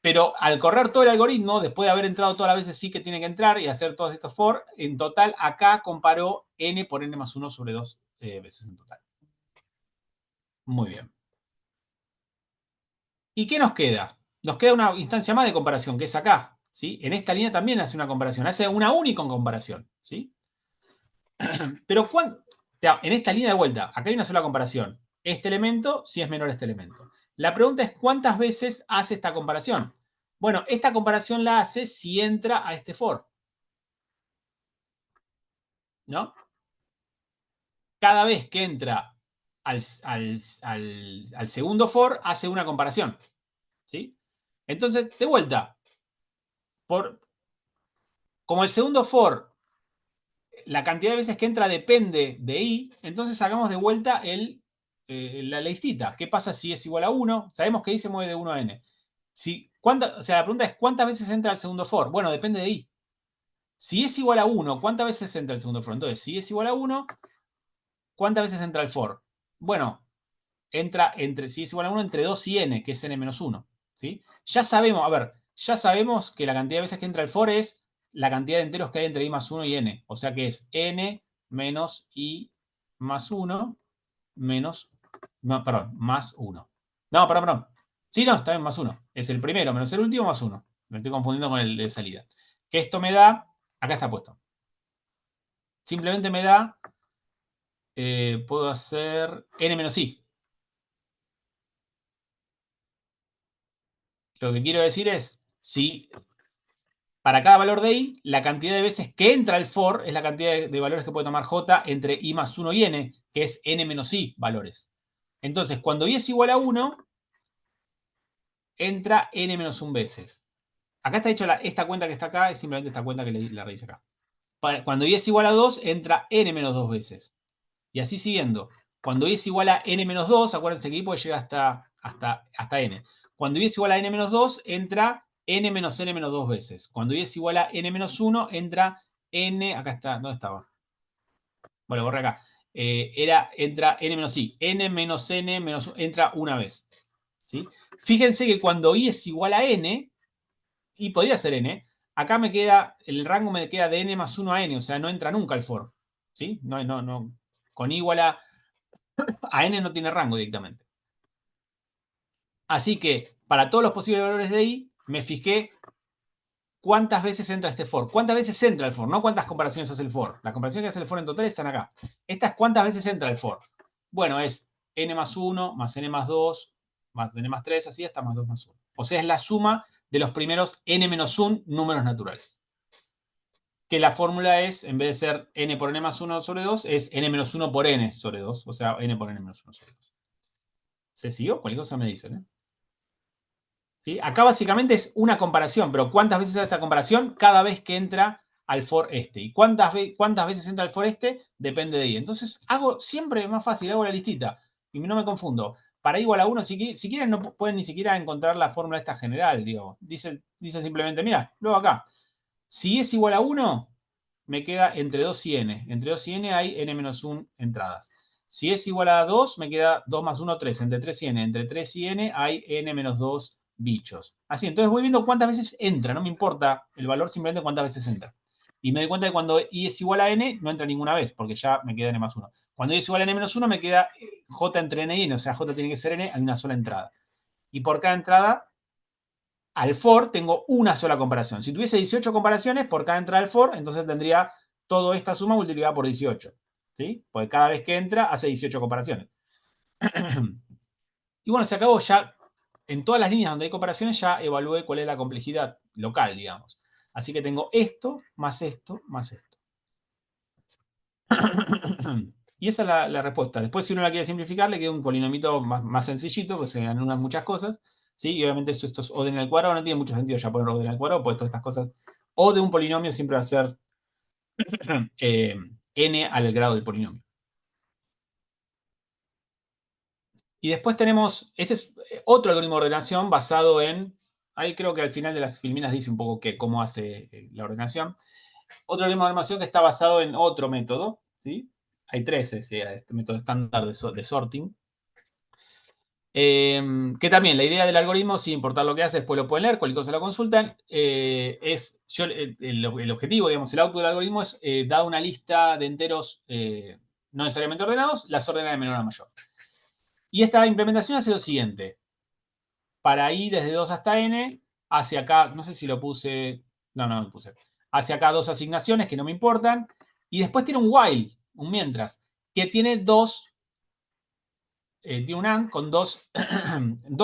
Pero al correr todo el algoritmo, después de haber entrado todas las veces sí que tiene que entrar y hacer todos estos for, en total acá comparó n por n más 1 sobre 2 veces en total. Muy bien. ¿Y qué nos queda? Nos queda una instancia más de comparación, que es acá, ¿sí? En esta línea también hace una comparación, hace una única comparación, ¿sí? Pero en esta línea de vuelta, acá hay una sola comparación. Este elemento si es menor a este elemento. La pregunta es, ¿cuántas veces hace esta comparación? Bueno, esta comparación la hace si entra a este for. ¿No? Cada vez que entra al segundo for, hace una comparación. ¿Sí? Entonces, de vuelta, como el segundo for, la cantidad de veces que entra depende de i, entonces sacamos de vuelta la listita. ¿Qué pasa si es igual a 1? Sabemos que i se mueve de 1 a n. O sea, la pregunta es, ¿cuántas veces entra el segundo for? Bueno, depende de i. Si es igual a 1, ¿cuántas veces entra el segundo for? Entonces, si es igual a 1, ¿cuántas veces entra el for? Bueno, entra si es igual a 1, entre 2 y n, que es n menos 1. ¿Sí? Ya sabemos que la cantidad de veces que entra el for es la cantidad de enteros que hay entre i más 1 y n. O sea que es n menos i más 1 menos... No, perdón, más 1. No, perdón. Sí, no, está bien, más 1. Es el primero menos el último más 1. Me estoy confundiendo con el de salida. Que esto me da... Acá está puesto. Simplemente me da... puedo hacer n menos i. Lo que quiero decir es, si para cada valor de i, la cantidad de veces que entra el for es la cantidad de valores que puede tomar j entre i más 1 y n, que es n menos i valores. Entonces, cuando i es igual a 1, entra n menos 1 veces. Acá está hecho esta cuenta que está acá, es simplemente esta cuenta que la raíz acá. Cuando i es igual a 2, entra n menos 2 veces. Y así siguiendo. Cuando i es igual a n menos 2, acuérdense que i puede llegar hasta n. Cuando i es igual a n menos 2, entra n menos 2 veces. Cuando i es igual a n menos 1, entra n... Acá está, ¿dónde estaba? Bueno, borré acá. Entra n menos i. N menos n menos entra una vez. ¿Sí? Fíjense que cuando i es igual a n, y podría ser n, acá me queda, el rango me queda de n más 1 a n, o sea, no entra nunca el for. ¿Sí? No. Con i igual a n no tiene rango directamente. Así que, para todos los posibles valores de i, me fijé cuántas veces entra este for. ¿Cuántas veces entra el for? No cuántas comparaciones hace el for. Las comparaciones que hace el for en total están acá. Estas cuántas veces entra el for. Bueno, es n más 1, más n más 2, más n más 3, así hasta más 2 más 1. O sea, es la suma de los primeros n menos 1 números naturales. Que la fórmula es, en vez de ser n por n más 1 sobre 2, es n menos 1 por n sobre 2. O sea, n por n menos 1 sobre 2. ¿Se siguió? Cualquier cosa me dicen, ¿eh? ¿Sí? Acá básicamente es una comparación, pero ¿cuántas veces hace esta comparación? Cada vez que entra al for este. ¿Y cuántas veces entra al for este? Depende de i. Entonces, hago siempre más fácil, hago la listita y no me confundo. Para i igual a 1, si quieren, no pueden ni siquiera encontrar la fórmula esta general, digo. Dice simplemente, mira, luego acá. Si es igual a 1, me queda entre 2 y n. Entre 2 y n hay n menos 1 entradas. Si es igual a 2, me queda 2 más 1, 3. Entre 3 y n. Entre 3 y n hay n menos 2 bichos. Así, entonces voy viendo cuántas veces entra. No me importa el valor, simplemente cuántas veces entra. Y me doy cuenta que cuando i es igual a n, no entra ninguna vez, porque ya me queda n más 1. Cuando i es igual a n menos 1, me queda J entre N y N, o sea, J tiene que ser N, hay una sola entrada. Y por cada entrada, al for tengo una sola comparación. Si tuviese 18 comparaciones por cada entrada al for, entonces tendría toda esta suma multiplicada por 18. ¿Sí? Porque cada vez que entra hace 18 comparaciones. Y bueno, se acabó ya. En todas las líneas donde hay comparaciones ya evalué cuál es la complejidad local, digamos. Así que tengo esto, más esto, más esto. Y esa es la respuesta. Después, si uno la quiere simplificar, le queda un polinomito más sencillito, que se anulan muchas cosas. ¿Sí? Y obviamente esto es orden al cuadrado. No tiene mucho sentido ya poner orden al cuadrado, porque todas estas cosas. O de un polinomio siempre va a ser n al grado del polinomio. Y después tenemos, este es otro algoritmo de ordenación basado en, ahí creo que al final de las filminas dice un poco cómo hace la ordenación. Otro algoritmo de ordenación que está basado en otro método, ¿sí? Hay tres, este método estándar de sorting. Que también la idea del algoritmo, sin importar lo que hace, después lo pueden leer, cualquier cosa lo consultan, el objetivo, digamos, el output del algoritmo es, dada una lista de enteros no necesariamente ordenados, las ordena de menor a mayor. Y esta implementación hace lo siguiente. Para i desde 2 hasta n, hacia acá, no sé si lo puse, no lo puse. Hacia acá dos asignaciones que no me importan. Y después tiene un while, un mientras, que tiene tiene un AND con dos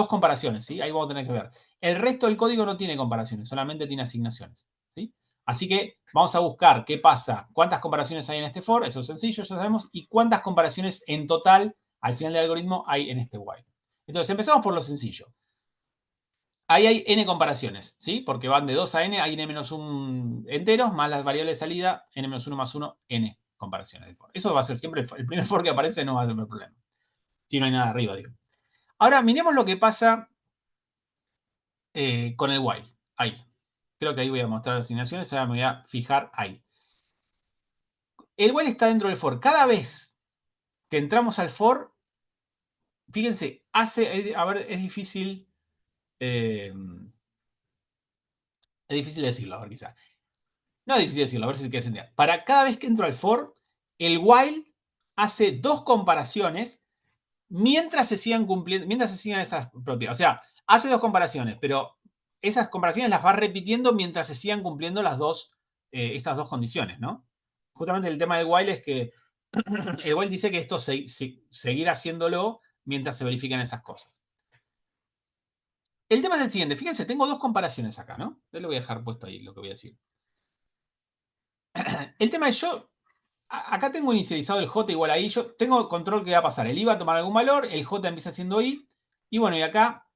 comparaciones, ¿sí? Ahí vamos a tener que ver. El resto del código no tiene comparaciones, solamente tiene asignaciones, ¿sí? Así que vamos a buscar qué pasa, cuántas comparaciones hay en este for, eso es sencillo, ya sabemos, y cuántas comparaciones en total al final del algoritmo hay en este while. Entonces, empezamos por lo sencillo. Ahí hay n comparaciones, ¿sí? Porque van de 2 a n, hay n-1 enteros, más las variables de salida, n-1 más 1, n comparaciones de for. Eso va a ser siempre el primer for que aparece, no va a ser un problema. Si no hay nada arriba, digo. Ahora, miremos lo que pasa con el while. Ahí. Creo que ahí voy a mostrar las asignaciones, ahora me voy a fijar ahí. El while está dentro del for. Cada vez que entramos al for, fíjense, a ver, es difícil decirlo, a ver, quizá. No es difícil decirlo, a ver si se quiere entender. Para cada vez que entro al for, el while hace dos comparaciones mientras se sigan cumpliendo, mientras se sigan esas propiedades. O sea, hace dos comparaciones, pero esas comparaciones las va repitiendo mientras se sigan cumpliendo estas dos condiciones, ¿no? Justamente el tema del while es que el while dice que esto seguirá haciéndolo mientras se verifican esas cosas. El tema es el siguiente, fíjense, tengo dos comparaciones acá, ¿no? Yo lo voy a dejar puesto ahí, lo que voy a decir. El tema es acá tengo inicializado el J igual a I, yo tengo control que va a pasar, el I va a tomar algún valor, el J empieza siendo I, y bueno, y acá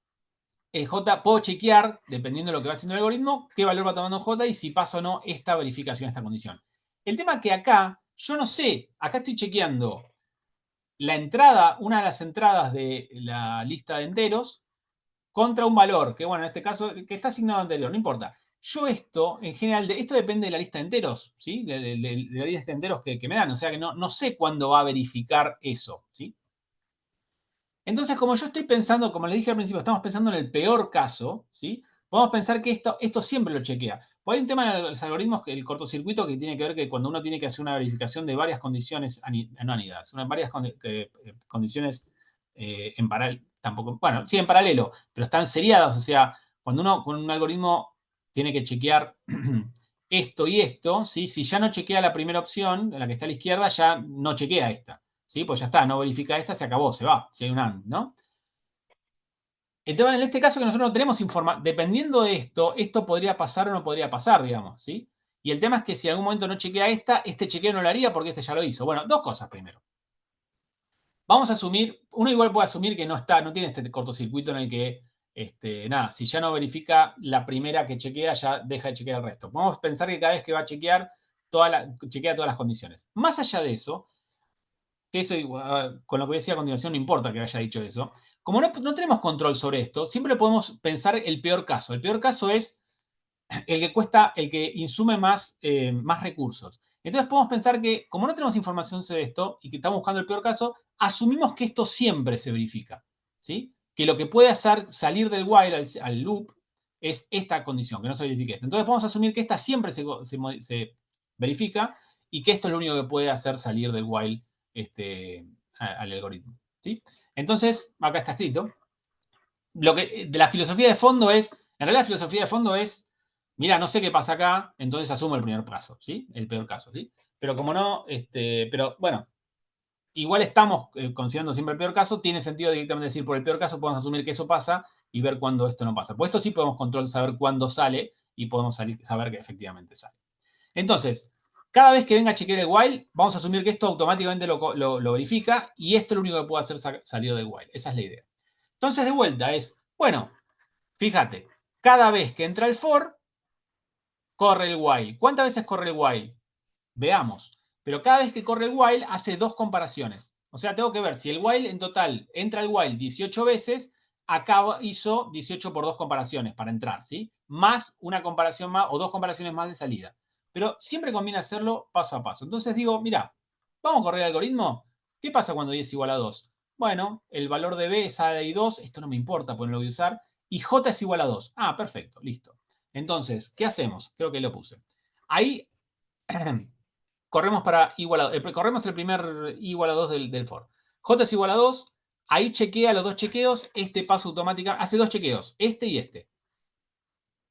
el J puedo chequear, dependiendo de lo que va haciendo el algoritmo, qué valor va tomando J y si pasa o no esta verificación, esta condición. El tema es que acá, yo no sé, acá estoy chequeando la entrada, una de las entradas de la lista de enteros, contra un valor, que bueno, en este caso, que está asignado anterior, no importa. Yo esto, en general, esto depende de la lista de enteros, ¿sí? De la lista de enteros que me dan, o sea que no sé cuándo va a verificar eso, ¿sí? Entonces, como yo estoy pensando, como les dije al principio, estamos pensando en el peor caso, ¿sí? Podemos pensar que esto siempre lo chequea. Pues hay un tema en los algoritmos, el cortocircuito, que tiene que ver que cuando uno tiene que hacer una verificación de varias condiciones, no anidadas, varias condiciones en paralelo, tampoco, bueno, sí en paralelo, pero están seriadas, o sea, cuando uno con un algoritmo tiene que chequear esto y esto, ¿sí? Si ya no chequea la primera opción, la que está a la izquierda, ya no chequea esta. ¿Sí? Pues ya está, no verifica esta, se acabó, se va, si hay un AND, ¿no? El tema en este caso que nosotros no tenemos información, dependiendo de esto podría pasar o no podría pasar, digamos, ¿sí? Y el tema es que si en algún momento no chequea este chequeo no lo haría porque este ya lo hizo. Bueno, dos cosas primero. Vamos a asumir, uno igual puede asumir que no tiene este cortocircuito en el que, nada, si ya no verifica la primera que chequea, ya deja de chequear el resto. Vamos a pensar que cada vez que va a chequear, chequea todas las condiciones. Más allá de eso, que eso, con lo que voy a decir a continuación, no importa que haya dicho eso. Como no tenemos control sobre esto, siempre podemos pensar el peor caso. El peor caso es el que insume más recursos. Entonces podemos pensar que, como no tenemos información sobre esto y que estamos buscando el peor caso, asumimos que esto siempre se verifica, ¿sí? Que lo que puede hacer salir del while al loop es esta condición, que no se verifique esto. Entonces podemos asumir que esta siempre se verifica y que esto es lo único que puede hacer salir del while al algoritmo. ¿sí? Entonces, acá está escrito. De la filosofía de fondo es, en realidad la filosofía de fondo es, mira, no sé qué pasa acá, entonces asumo el primer caso, ¿sí? El peor caso, ¿sí? Pero como no, pero bueno, igual estamos considerando siempre el peor caso, tiene sentido directamente decir por el peor caso podemos asumir que eso pasa y ver cuándo esto no pasa. Por esto sí podemos saber cuándo sale y podemos saber que efectivamente sale. Entonces, cada vez que venga a chequear el while, vamos a asumir que esto automáticamente lo verifica y esto es lo único que puede hacer salir del while. Esa es la idea. Entonces, de vuelta es, bueno, fíjate, cada vez que entra el for, corre el while. ¿Cuántas veces corre el while? Veamos. Pero cada vez que corre el while hace dos comparaciones. O sea, tengo que ver si el while en total entra el while 18 veces, acá hizo 18 por dos comparaciones para entrar, ¿sí? Más una comparación más o dos comparaciones más de salida. Pero siempre conviene hacerlo paso a paso. Entonces digo, mira, vamos a correr el algoritmo. ¿Qué pasa cuando y es igual a 2? Bueno, el valor de B es A de I2, esto no me importa, pues no lo voy a usar. Y J es igual a 2. Ah, perfecto, listo. Entonces, ¿qué hacemos? Creo que lo puse. Ahí corremos para igual a, corremos el primer igual a 2 del for. J es igual a 2. Ahí chequea los dos chequeos. Este paso automática. Hace dos chequeos. Este y este.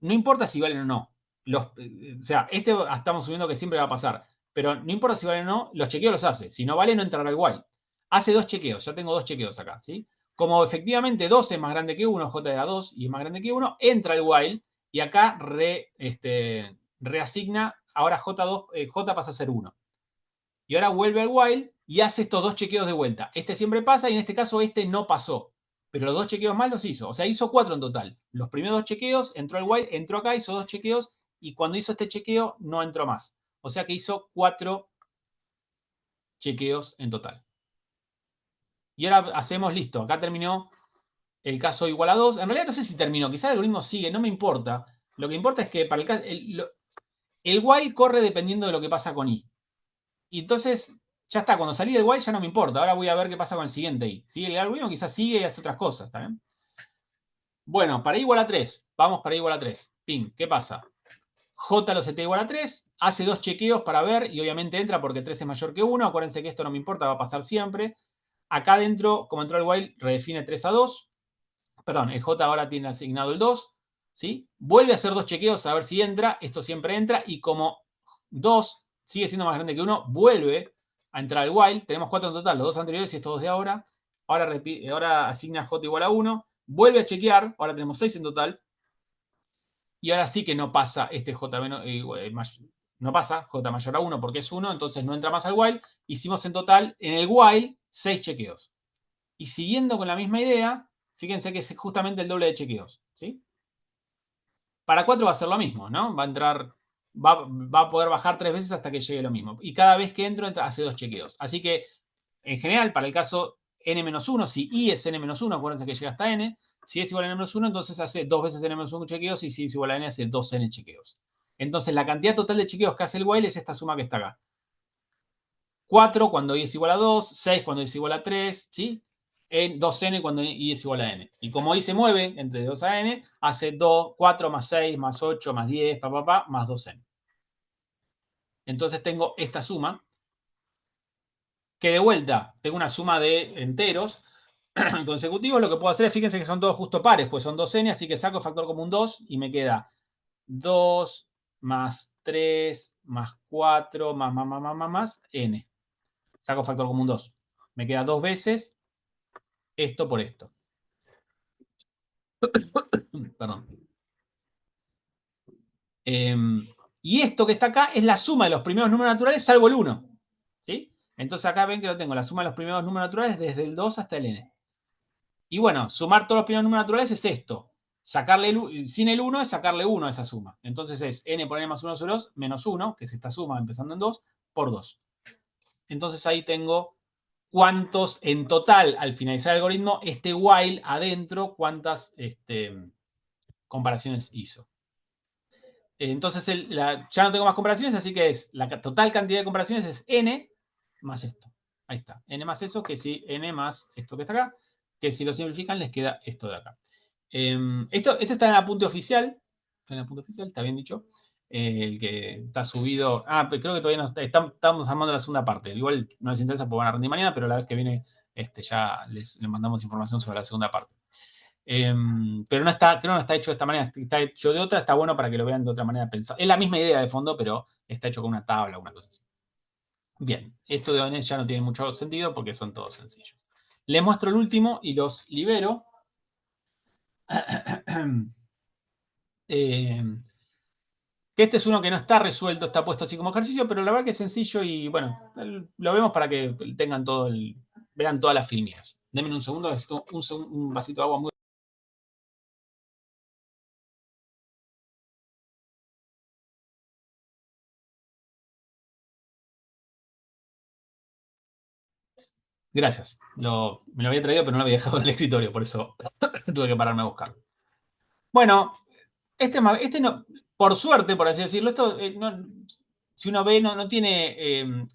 No importa si valen o no. O sea, este estamos asumiendo que siempre va a pasar. Pero no importa si valen o no, los chequeos los hace. Si no vale, no entrará igual. Hace dos chequeos. Ya tengo dos chequeos acá. ¿Sí? Como efectivamente 2 es más grande que 1, J era 2 y es más grande que 1, entra el while y acá reasigna. Ahora J pasa a ser 1. Y ahora vuelve al while y hace estos dos chequeos de vuelta. Este siempre pasa y en este caso este no pasó. Pero los dos chequeos más los hizo. O sea, hizo 4 en total. Los primeros dos chequeos, entró al while, entró acá, hizo dos chequeos y cuando hizo este chequeo no entró más. O sea que hizo 4 chequeos en total. Y ahora hacemos listo. Acá terminó el caso igual a 2. En realidad no sé si terminó. Quizá el algoritmo sigue, no me importa. Lo que importa es que para el while corre dependiendo de lo que pasa con i. Y entonces, ya está, cuando salí del while ya no me importa. Ahora voy a ver qué pasa con el siguiente i. ¿Sí? El algoritmo quizás sigue y hace otras cosas, ¿está bien? Bueno, para i igual a 3. Vamos para i igual a 3. Ping, ¿qué pasa? J lo setea igual a 3. Hace dos chequeos para ver y obviamente entra porque 3 es mayor que 1. Acuérdense que esto no me importa, va a pasar siempre. Acá adentro, como entró el while, redefine 3 a 2. Perdón, el J ahora tiene asignado el 2. ¿Sí? Vuelve a hacer dos chequeos a ver si entra. Esto siempre entra. Y como 2 sigue siendo más grande que 1, vuelve a entrar al while. Tenemos 4 en total, los dos anteriores y estos dos de ahora. Ahora asigna J igual a 1. Vuelve a chequear. Ahora tenemos 6 en total. Y ahora sí que no pasa este J menos, no pasa J mayor a 1 porque es 1, entonces no entra más al while. Hicimos en total en el while 6 chequeos. Y siguiendo con la misma idea, fíjense que es justamente el doble de chequeos. ¿Sí? Para 4 va a ser lo mismo, ¿no? Va a entrar, va a poder bajar 3 veces hasta que llegue lo mismo. Y cada vez que entro, hace dos chequeos. Así que, en general, para el caso n-1, si i es n-1, acuérdense que llega hasta n. Si es igual a n-1, entonces hace dos veces n-1 chequeos. Y si es igual a n, hace 2n chequeos. Entonces, la cantidad total de chequeos que hace el while es esta suma que está acá. 4 cuando i es igual a 2, 6 cuando i es igual a 3, ¿sí? En 2n cuando i es igual a n. Y como i se mueve entre 2 a n, hace 4 más 6 más 8 más 10, más 2n. Entonces tengo esta suma, que de vuelta tengo una suma de enteros consecutivos. Lo que puedo hacer es, fíjense que son todos justo pares, pues son 2n, así que saco factor común 2 y me queda 2 más 3 más 4 más n. Saco factor común 2. Me queda 2 veces esto por esto. Perdón. Y esto que está acá es la suma de los primeros números naturales salvo el 1. ¿Sí? Entonces acá ven que lo tengo, la suma de los primeros números naturales desde el 2 hasta el n. Y bueno, sumar todos los primeros números naturales es esto. Sacarle sin el 1 es sacarle 1 a esa suma. Entonces es n por n más 1 sobre 2 menos 1, que es esta suma empezando en 2, por 2. Entonces ahí tengo cuántos en total, al finalizar el algoritmo, este while adentro, cuántas comparaciones hizo. Entonces ya no tengo más comparaciones, así que la total cantidad de comparaciones es n más esto. Ahí está. N más eso, que si n más esto que está acá, que si lo simplifican les queda esto de acá. Esto está en el apunte oficial. Está en el apunte oficial, está bien dicho. el que está subido. Pero creo que todavía no estamos armando la segunda parte. Igual no les interesa porque van a rendir mañana, pero la vez que viene ya les mandamos información sobre la segunda parte. Pero creo que no está hecho de esta manera, está hecho de otra, está bueno para que lo vean de otra manera pensado. Es la misma idea de fondo, pero está hecho con una tabla o una cosa así. Bien, esto de ONS ya no tiene mucho sentido porque son todos sencillos. Les muestro el último y los libero. Que este es uno que no está resuelto, está puesto así como ejercicio, pero la verdad que es sencillo y bueno, lo vemos para que tengan vean todas las filminas. Denme un segundo, necesito un vasito de agua muy... Gracias. Me lo había traído, pero no lo había dejado en el escritorio, por eso tuve que pararme a buscarlo. Bueno, este no, por suerte, por así decirlo, esto si uno ve, no tiene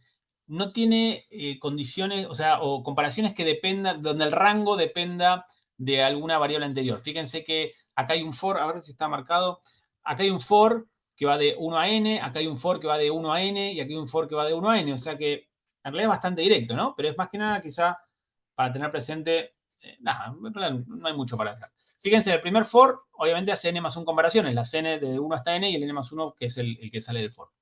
condiciones, o comparaciones que dependan, donde el rango dependa de alguna variable anterior. Fíjense que acá hay un for, a ver si está marcado, acá hay un for que va de 1 a n, acá hay un for que va de 1 a n y aquí hay un for que va de 1 a n, o sea que en realidad es bastante directo, ¿no? Pero es más que nada quizá para tener presente, nada, en realidad no hay mucho para hacer. Fíjense, el primer for, obviamente hace n más 1 comparaciones, las n de 1 hasta n y el n más 1 que es el que sale del for.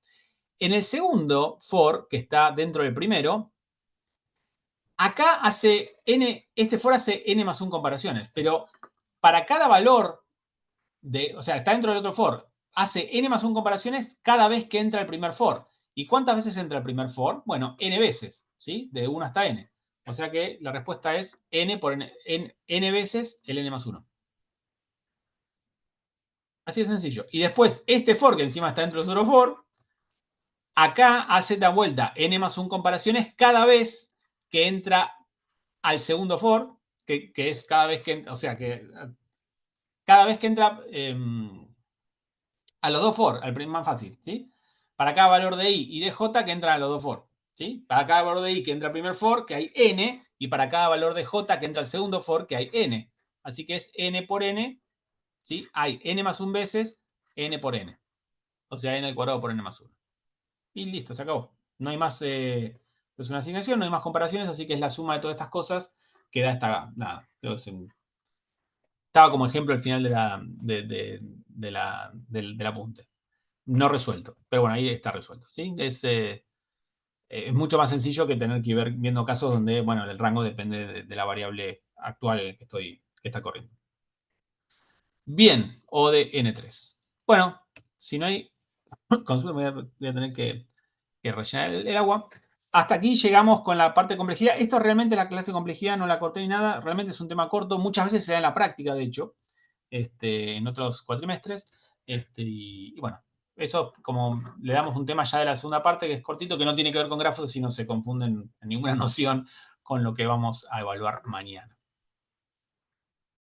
En el segundo for, que está dentro del primero, acá hace n, este for hace n más 1 comparaciones, pero para cada valor o sea, está dentro del otro for, hace n más 1 comparaciones cada vez que entra el primer for. ¿Y cuántas veces entra el primer for? Bueno, n veces, ¿sí? De 1 hasta n. O sea que la respuesta es n por n veces el n más 1. Así de sencillo. Y después, este for, que encima está dentro del otro for, acá hace la vuelta n más 1 comparaciones cada vez que entra al segundo for, que es cada vez que entra, o sea, que cada vez que entra a los dos for, al primer más fácil, ¿sí? Para cada valor de i y de j que entran a los dos for, ¿sí? Para cada valor de i que entra al primer for, que hay n, y para cada valor de j que entra al segundo for, que hay n. Así que es n por n, ¿sí? Hay n más 1 veces n por n. O sea, n al cuadrado por n más 1. Y listo, se acabó. No hay más, es una asignación, no hay más comparaciones, así que es la suma de todas estas cosas que da nada, creo que estaba como ejemplo al final del apunte. No resuelto, pero bueno, ahí está resuelto, ¿sí? Es mucho más sencillo que tener que ir viendo casos donde, bueno, el rango depende de la variable actual que está corriendo. Bien, o de N3. Bueno, si no hay consulta, voy a tener que rellenar el agua. Hasta aquí llegamos con la parte de complejidad. Esto realmente la clase de complejidad no la corté ni nada. Realmente es un tema corto. Muchas veces se da en la práctica, de hecho, en otros cuatrimestres. Y bueno, eso como le damos un tema ya de la segunda parte, que es cortito, que no tiene que ver con grafos, sino se confunden en ninguna noción con lo que vamos a evaluar mañana.